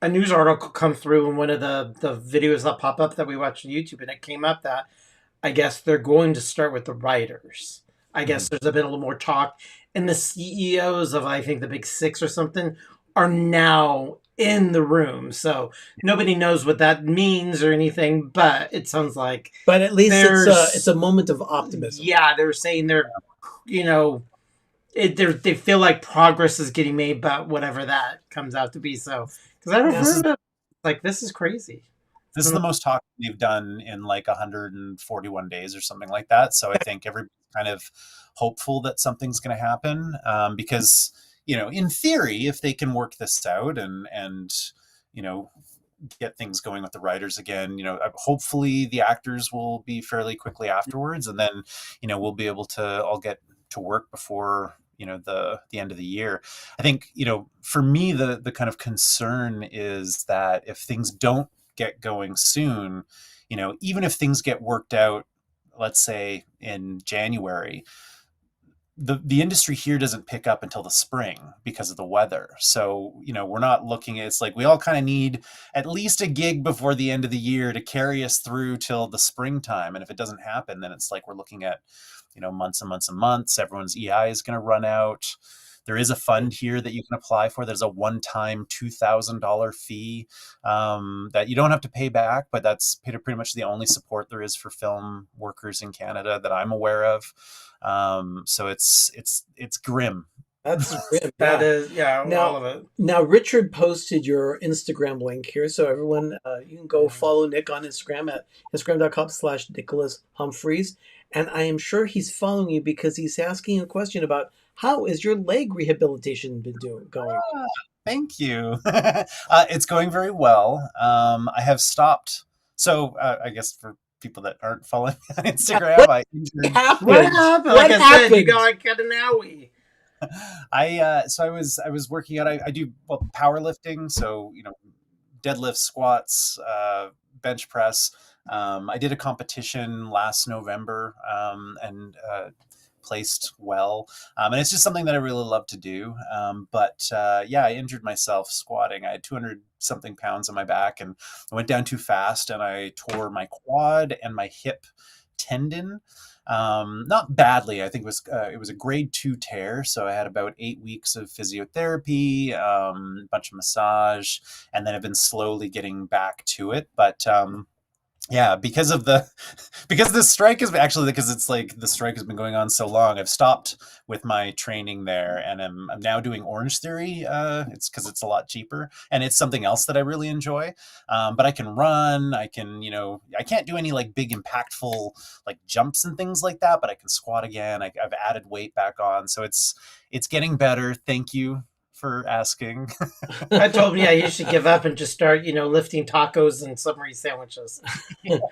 C: a news article come through in one of the videos that pop up that we watch on YouTube. And it came up that I guess they're going to start with the writers. I guess there's been a little more talk. And the CEOs of, I think, the big 6 or something are now in the room. So nobody knows what that means or anything, but it sounds like...
B: But at least it's a moment of optimism.
C: Yeah, they're saying they feel like progress is getting made, but whatever that comes out to be. So, because I don't remember, like, this is crazy.
D: This is the most talking they've done in like 141 days or something like that. So I think everybody's kind of hopeful that something's going to happen, because, in theory, if they can work this out and get things going with the writers again, hopefully the actors will be fairly quickly afterwards, and then, we'll be able to all get to work before the end of the year. I think, for me, the kind of concern is that if things don't get going soon, even if things get worked out, let's say in January, the industry here doesn't pick up until the spring because of the weather. So, we're not looking at, it's like we all kind of need at least a gig before the end of the year to carry us through till the springtime. And if it doesn't happen, then it's like we're looking at, months and months and months. Everyone's EI is going to run out. There is a fund here that you can apply for. There's a one-time $2,000 fee that you don't have to pay back, but that's pretty much the only support there is for film workers in Canada that I'm aware of. So it's grim.
B: That's grim.
C: That is, all of it.
B: Now, Richard posted your Instagram link here, so everyone, you can go follow Nic on Instagram at instagram.com/Nicholas Humphries. And I am sure he's following you because he's asking a question about how is your leg rehabilitation been going?
D: Thank you. It's going very well. I have stopped. So I guess for people that aren't following me on Instagram,
B: What
D: I injured.
B: happened?
C: What happened?
B: What
C: Like I said, you
B: happened?
C: got an owie.
D: So I was working out. I do powerlifting, so deadlifts, squats, bench press. I did a competition last November, and placed well, and it's just something that I really love to do. But I injured myself squatting. I had 200 something pounds on my back, and I went down too fast, and I tore my quad and my hip tendon. Not badly. I think it was a grade 2 tear. So I had about 8 weeks of physiotherapy, a bunch of massage, and then I've been slowly getting back to it. But because the strike is actually, because it's like the strike has been going on so long, I've stopped with my training there, and I'm now doing Orange Theory. It's because it's a lot cheaper, and it's something else that I really enjoy. But I can run. I can, I can't do any like big impactful like jumps and things like that, but I can squat again. I've added weight back on, so it's getting better. Thank you for asking.
C: I told me you should give up and just start, lifting tacos and submarine sandwiches. It's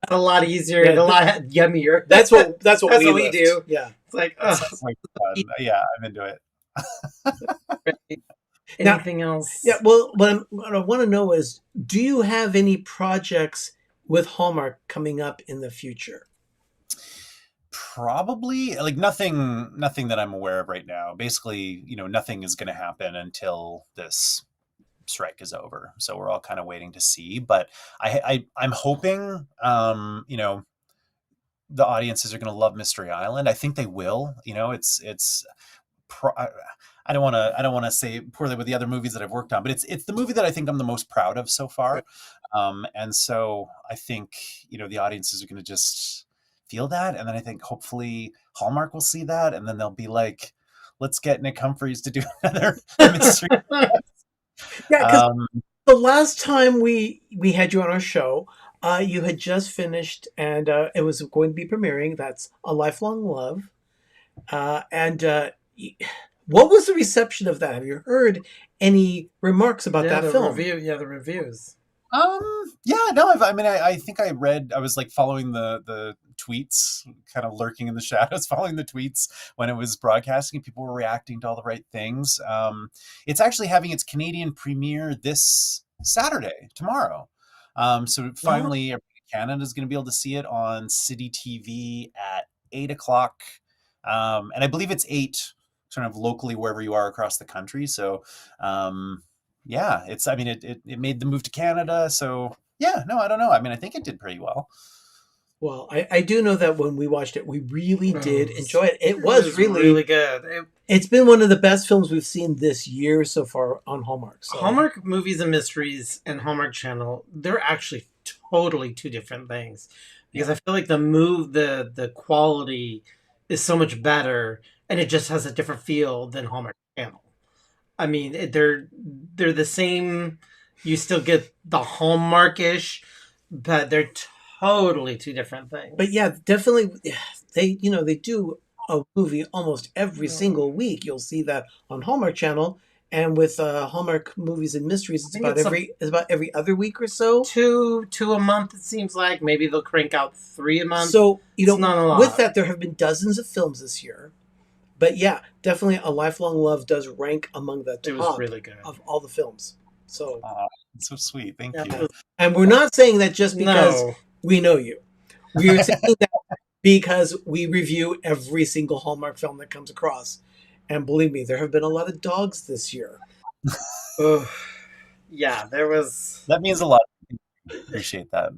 C: a lot easier and a lot yummier.
B: That's what we
C: we do.
B: Yeah.
C: It's like,
D: Yeah, I'm into it.
C: Anything else?
B: Yeah. Well, what I want to know is, do you have any projects with Hallmark coming up in the future?
D: Probably, like nothing that I'm aware of right now. Basically, nothing is going to happen until this strike is over. So we're all kind of waiting to see. But I'm hoping, the audiences are going to love Mystery Island. I think they will. I don't want to say poorly with the other movies that I've worked on, but it's the movie that I think I'm the most proud of so far. And so I think, the audiences are going to just feel that. And then I think hopefully Hallmark will see that. And then they'll be like, let's get Nic Humphries to do another mystery.
B: Yeah, because the last time we had you on our show, you had just finished, and it was going to be premiering. That's A Lifelong Love. What was the reception of that? Have you heard any remarks about that film?
C: The reviews.
D: I think I was like following the tweets, kind of lurking in the shadows, following the tweets when it was broadcasting, and people were reacting to all the right things. It's actually having its Canadian premiere this Saturday, tomorrow. So finally, Canada is going to be able to see it on City TV at 8:00. And I believe it's 8 sort of locally wherever you are across the country. So, it made the move to Canada. So I don't know. I think it did pretty well.
B: Well, I do know that when we watched it, we really did enjoy it. It was
C: really good.
B: It's been one of the best films we've seen this year so far on Hallmark. So.
C: Hallmark Movies and Mysteries and Hallmark Channel, they're actually totally two different things. Because I feel like the quality is so much better, and it just has a different feel than Hallmark Channel. I mean, they're the same. You still get the Hallmark-ish but they're totally two different things.
B: But yeah, definitely, they they do a movie almost every single week. You'll see that on Hallmark Channel, and with Hallmark Movies and Mysteries, it's
C: think
B: about every other week or so.
C: two a month, it seems like. Maybe they'll crank out 3 a month.
B: So
C: It's not a lot.
B: with that, there have been dozens of films this year. But yeah, definitely, A Lifelong Love does rank among the
C: It was
B: top
C: really good.
B: of all the films. So,
D: It's so sweet. Thank
C: Yeah,
D: you.
B: and we're not saying that just because
C: No.
B: we know you. We are saying that because we review every single Hallmark film that comes across. And believe me, there have been a lot of dogs this year.
C: Ugh. Yeah, there was.
D: That means a lot. Appreciate that.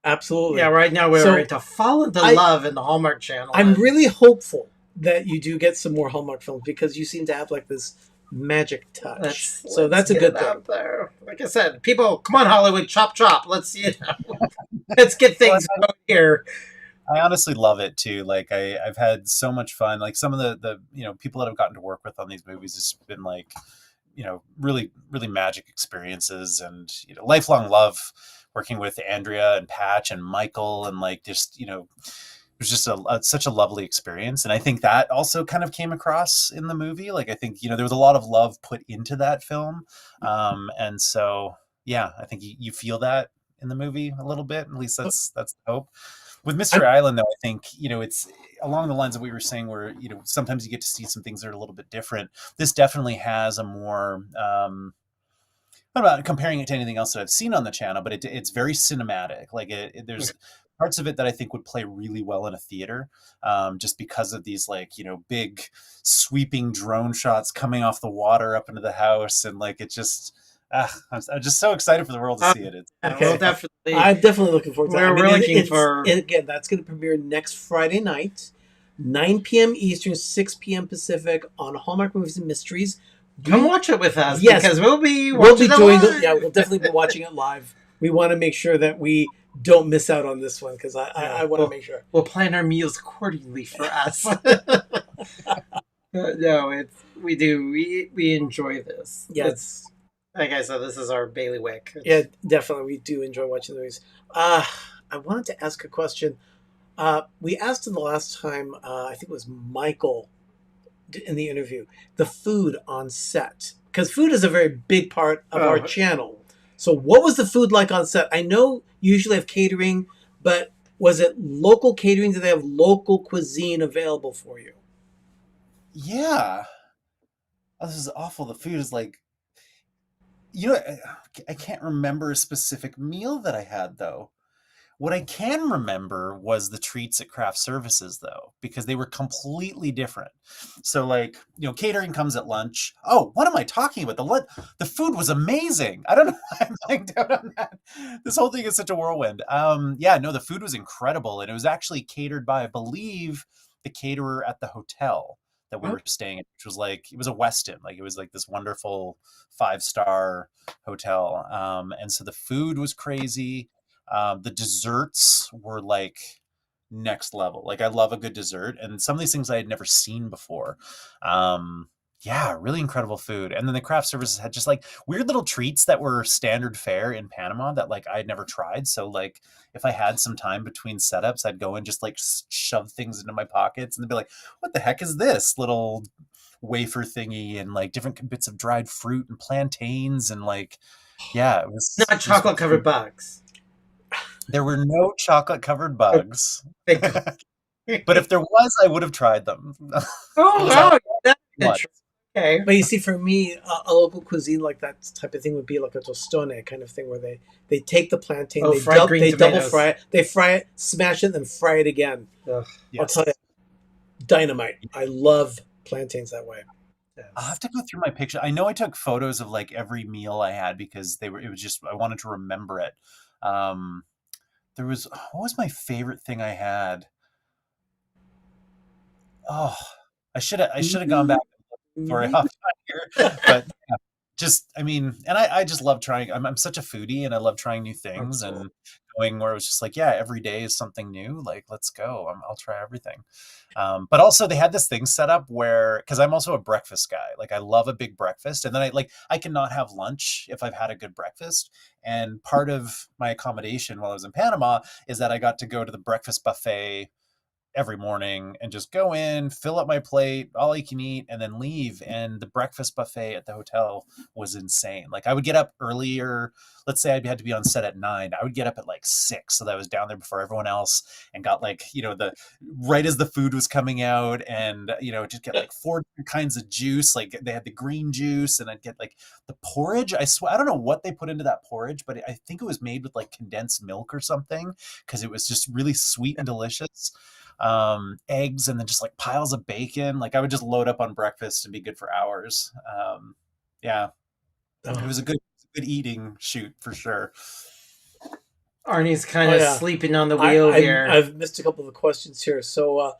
B: Absolutely.
C: Yeah, right now we're
B: So,
C: into Fall into Love in the Hallmark Channel.
B: I'm really hopeful that you do get some more Hallmark films because you seem to have like this magic touch. So that's a
C: get
B: good
C: it
B: thing.
C: out there. Like I said, people, come on, Hollywood, chop chop. Let's see it. Let's get things going here.
D: I honestly love it too. Like I've had so much fun. Like some of the people that I've gotten to work with on these movies has been like, really, really magic experiences, and lifelong love working with Andrea and Patch and Michael, and like just it was just such a lovely experience. And I think that also kind of came across in the movie. Like I think there was a lot of love put into that film, and so yeah, I think you feel that in the movie a little bit. At least that's the hope. With Mystery Island, though, I think it's along the lines of what you were saying, where sometimes you get to see some things that are a little bit different. This definitely has a more I'm not comparing it to anything else that I've seen on the channel, but it's very cinematic. Like there's parts of it that I think would play really well in a theater, just because of these big sweeping drone shots coming off the water up into the house, and like it just. I'm just so excited for the world to see it.
C: Well, definitely.
B: I'm definitely looking forward to that.
C: We're looking for.
B: Again, that's going to premiere next Friday night, 9 p.m. Eastern, 6 p.m. Pacific on Hallmark Movies and Mysteries.
C: Come watch it with us,
B: Yes,
C: because we'll be
B: doing it. Yeah, we'll definitely be watching it live. We want to make sure that we don't miss out on this one because I want to make sure
C: we'll plan our meals accordingly for us. No, we do. We enjoy this.
B: Yeah,
C: like I said, this is our bailiwick.
B: Yeah, definitely. We do enjoy watching the movies. I wanted to ask a question. We asked in the last time, I think it was Michael in the interview, the food on set. Because food is a very big part of our channel. So what was the food like on set? I know you usually have catering, but was it local catering? Did they have local cuisine available for you?
D: Yeah. Oh, this is awful. The food is like... I can't remember a specific meal that I had, though. What I can remember was the treats at craft services, though, because they were completely different. So, like, catering comes at lunch. Oh, what am I talking about? The food was amazing. I don't know why I'm blanked out on that. This whole thing is such a whirlwind. The food was incredible, and it was actually catered by, I believe, the caterer at the hotel that we were staying at, which was like, it was a Westin. Like, it was like this wonderful 5-star hotel. And so the food was crazy. The desserts were like next level. Like, I love a good dessert, and some of these things I had never seen before. Really incredible food. And then the craft services had just like weird little treats that were standard fare in Panama that like I had never tried. So like if I had some time between setups, I'd go and just like shove things into my pockets, and they'd be like, what the heck is this little wafer thingy, and like different bits of dried fruit and plantains, and like, yeah, it was
C: not chocolate covered bugs.
D: There were no chocolate covered bugs. But if there was, I would have tried them.
C: That's interesting. Okay.
B: But you see, for me, a local cuisine like that type of thing would be like a tostone kind of thing, where they take the plantain, they double fry it, they fry it, smash it, then fry it again.
C: Yes.
B: I'll tell you, dynamite. I love plantains that way.
D: Yes. I'll have to go through my picture. I know I took photos of like every meal I had because it was just, I wanted to remember it. What was my favorite thing I had? Oh, I should have gone back for it off here. But yeah. just, I mean, and I just love trying. I'm such a foodie, and I love trying new things,
C: Absolutely.
D: and going where it was just like, yeah, every day is something new. Like, let's go. I'll try everything. But also they had this thing set up where, because I'm also a breakfast guy, like I love a big breakfast, and then I cannot have lunch if I've had a good breakfast. And part of my accommodation while I was in Panama is that I got to go to the breakfast buffet every morning and just go in, fill up my plate, all you can eat, and then leave. And the breakfast buffet at the hotel was insane. Like I would get up earlier. Let's say I had to be on set at 9. I would get up at like 6 so that I was down there before everyone else, and got like, the right as the food was coming out, and just get like 4 different kinds of juice. Like they had the green juice, and I'd get like the porridge. I swear, I don't know what they put into that porridge, but I think it was made with like condensed milk or something, because it was just really sweet and delicious. Eggs, and then just like piles of bacon. Like I would just load up on breakfast and be good for hours. Yeah, it
B: Oh,
D: was a good eating shoot for sure.
C: Arnie's kind
B: Oh,
C: of
B: yeah.
C: sleeping on the wheel here.
B: I've missed a couple of the questions here. So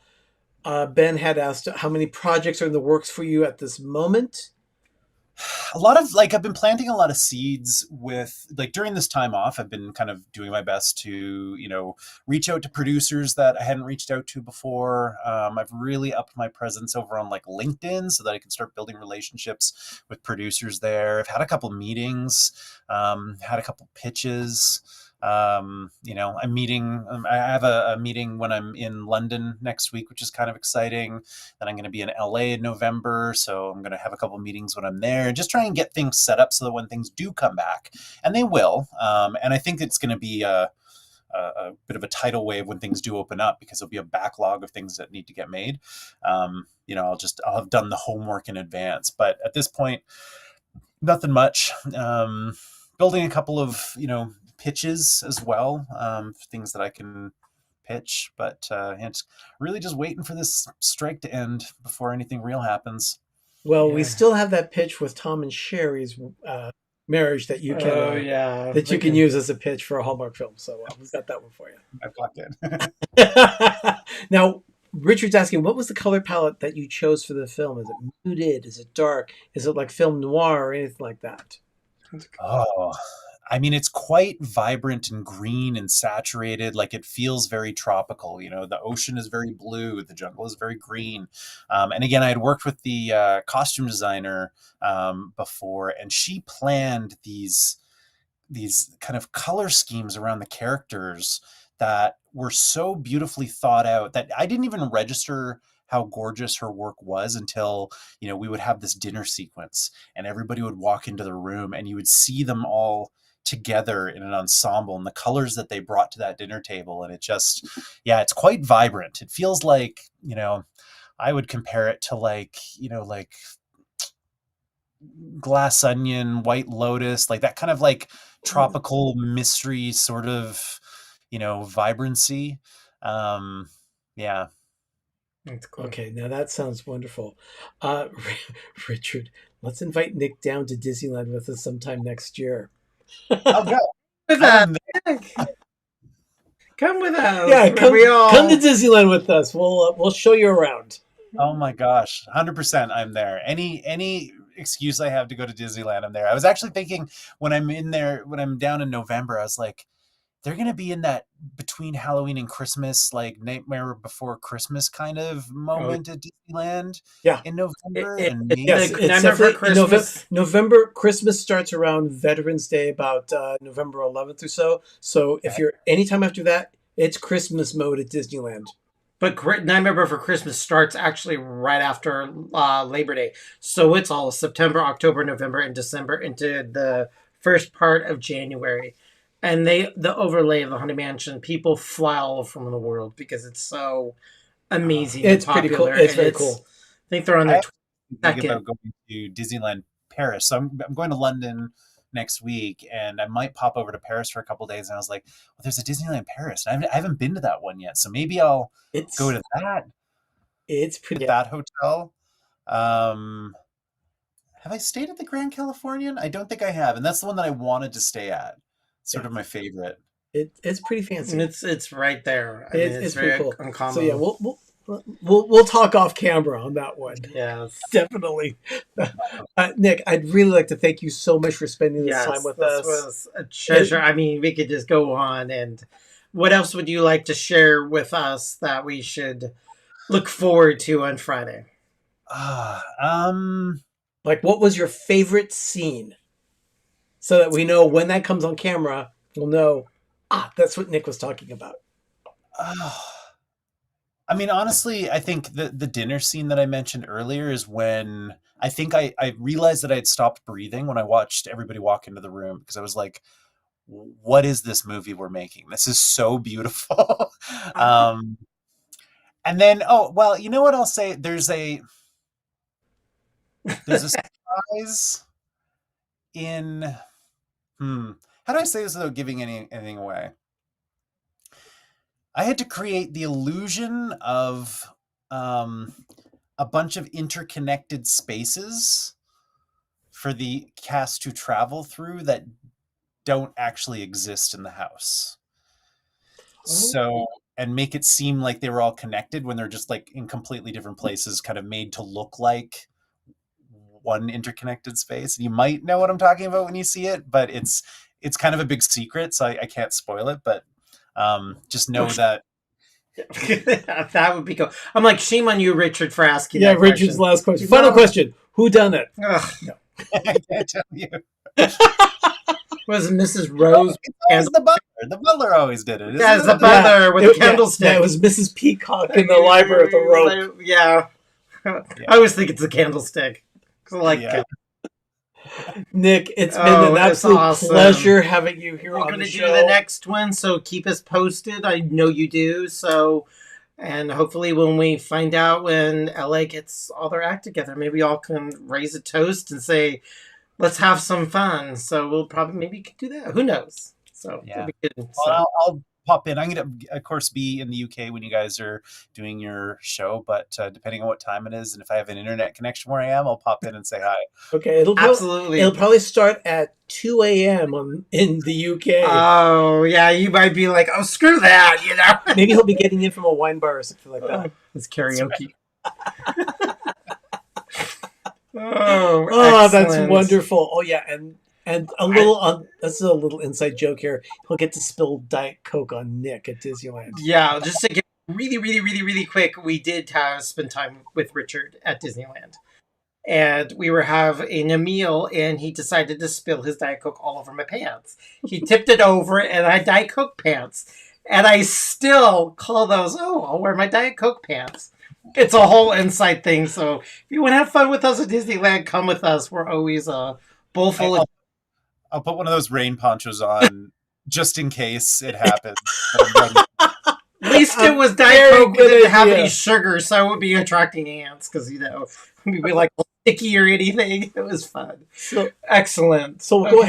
B: Ben had asked how many projects are in the works for you at this moment.
D: A lot of like, I've been planting a lot of seeds with, like, during this time off, I've been kind of doing my best to reach out to producers that I hadn't reached out to before. I've really upped my presence over on like LinkedIn so that I can start building relationships with producers there. I've had a couple meetings, had a couple pitches. I'm meeting. I have a meeting when I'm in London next week, which is kind of exciting. Then I'm going to be in LA in November, so I'm going to have a couple meetings when I'm there, and just try and get things set up so that when things do come back, and they will, and I think it's going to be a bit of a tidal wave when things do open up, because there'll be a backlog of things that need to get made. I'll have done the homework in advance, but at this point, nothing much. Building a couple of pitches as well, things that I can pitch, but it's really just waiting for this strike to end before anything real happens.
B: Well, we
C: Yeah.
B: still have that pitch with Tom and Sherry's marriage that you can
C: Oh yeah,
B: that you can use as a pitch for a Hallmark film. So we've got that one for you.
D: I've blocked it.
B: Now, Richard's asking, what was the color palette that you chose for the film? Is it muted? Is it dark? Is it like film noir or anything like that?
D: Oh, I mean, it's quite vibrant and green and saturated. Like it feels very tropical. The ocean is very blue. The jungle is very green. And again, I had worked with the costume designer before, and she planned these kind of color schemes around the characters that were so beautifully thought out that I didn't even register how gorgeous her work was until we would have this dinner sequence, and everybody would walk into the room, and you would see them all together in an ensemble, and the colors that they brought to that dinner table. And it just, yeah, it's quite vibrant. It feels like, I would compare it to like Glass Onion, White Lotus, like that kind of like tropical mystery sort of, vibrancy. Yeah.
C: that's cool.
B: Okay, now that sounds wonderful. Uh, Richard, let's invite Nick down to Disneyland with us sometime next year.
D: I'll go.
C: With
D: I
C: us.
D: am
C: Come with us.
B: Yeah, come
C: come
B: to Disneyland with us. We'll show you around.
D: Oh my gosh, 100% I'm there. Any excuse I have to go to Disneyland, I'm there. I was actually thinking when I'm down in November, I was like, they're going to be in that between Halloween and Christmas, like Nightmare Before Christmas kind of moment at Disneyland
B: Yeah.
D: in November.
C: It-
D: And
C: it-
D: maybe
B: Yes,
C: Like,
B: it's
C: Nightmare Before
B: definitely
C: Christmas.
B: November. Christmas starts around Veterans Day, about November 11th or so. So if you're anytime after that, it's Christmas mode at Disneyland.
C: But Nightmare Before Christmas starts actually right after Labor Day. So it's all September, October, November, and December into the first part of January. And the overlay of the Haunted Mansion, people fly all from the world because it's so amazing.
B: It's
C: and
B: pretty cool.
C: popular.
B: It's
C: And
B: very cool.
C: I think they're on
D: I
C: their
D: think
C: second.
D: about going to Disneyland Paris. So I'm going to London next week, and I might pop over to Paris for a couple of days. And I was like, well, there's a Disneyland Paris. And I haven't been to that one yet. So maybe I'll
B: It's
D: go to that.
B: it's pretty.
D: That hotel. Have I stayed at the Grand Californian? I don't think I have, and that's the one that I wanted to stay at. Sort of my favorite.
B: It's pretty fancy.
C: It's right there. I mean,
B: It's
C: very
B: pretty cool.
C: uncommon.
B: So yeah, We'll talk off camera on that one.
C: Yes.
B: Definitely. Nic, I'd really like to thank you so much for spending this time with
C: this
B: us.
C: was a treasure. I mean, we could just go on. And what else would you like to share with us that we should look forward to on Friday?
B: Like, what was your favorite scene? So that we know when that comes on camera, we'll know, that's what Nic was talking about.
D: I mean, honestly, I think the dinner scene that I mentioned earlier is when I think I realized that I had stopped breathing when I watched everybody walk into the room, because I was like, what is this movie we're making? This is so beautiful. And then, you know what I'll say? There's a surprise in, how do I say this without giving anything away? I had to create the illusion of a bunch of interconnected spaces for the cast to travel through that don't actually exist in the house. So, and make it seem like they were all connected when they're just like in completely different places, kind of made to look like one interconnected space. And you might know what I'm talking about when you see it, but it's kind of a big secret, so I can't spoil it, but just know that
C: that would be cool. I'm like, shame on you, Richard, for asking that
B: Richard's
C: question.
B: last question. Final question. Who done it?
D: I can't tell you.
C: Was it Mrs. Rose?
D: It was the butler. The butler always did it.
C: Yeah, it's the butler with the candlestick.
B: Yeah, it was Mrs. Peacock in the library with the rope.
C: Yeah. I always think it's a candlestick.
B: Nic, it's been an absolute pleasure having you here on the show.
C: We're going to do the next one, so keep us posted. I know you do. So, and hopefully when we find out when LA gets all their act together, maybe y'all can raise a toast and say, let's have some fun. So we'll probably maybe do that. Who knows? So
D: yeah.
C: It'll be good.
D: Well, I'll pop in. I'm going to, of course, be in the UK when you guys are doing your show, but depending on what time it is, and if I have an internet connection where I am, I'll pop in and say hi.
B: Okay, it'll probably start at 2 a.m. in the UK.
C: Oh, yeah, you might be like, oh, screw that, you know.
B: Maybe he'll be getting in from a wine bar or something like that.
C: It's karaoke.
B: That's wonderful. Oh, yeah, and a little that's a little inside joke here. He'll get to spill Diet Coke on Nic at Disneyland.
C: Yeah, just to get really quick, we did spend time with Richard at Disneyland. And we were having a meal, and he decided to spill his Diet Coke all over my pants. He tipped it over, and I had Diet Coke pants. And I still call those, I'll wear my Diet Coke pants. It's a whole inside thing. So if you want to have fun with us at Disneyland, come with us. We're always a bowl full of...
D: I'll put one of those rain ponchos on just in case it happens.
C: At least it was Diet Coke didn't have any sugar, so I wouldn't be attracting ants because, you know, we'd be like sticky or anything. It was fun. So excellent.
B: So we'll go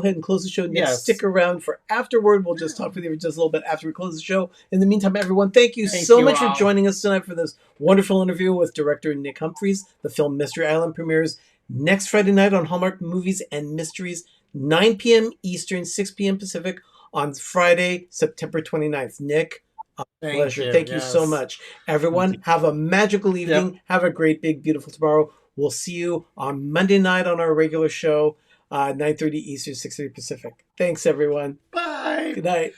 B: ahead and close the show. Nic, stick around for afterward. We'll just talk with you just a little bit after we close the show. In the meantime, everyone, thank you so much for joining us tonight for this wonderful interview with director Nic Humphries. The film Mystery Island premieres next Friday night on Hallmark Movies and Mysteries, 9 p.m. Eastern, 6 p.m. Pacific on Friday, September 29th. Nic, a pleasure. Thank you so much. Everyone, have a magical evening. Have a great, big, beautiful tomorrow. We'll see you on Monday night on our regular show, 9:30 Eastern, 6:30 Pacific. Thanks, everyone.
C: Bye.
B: Good night.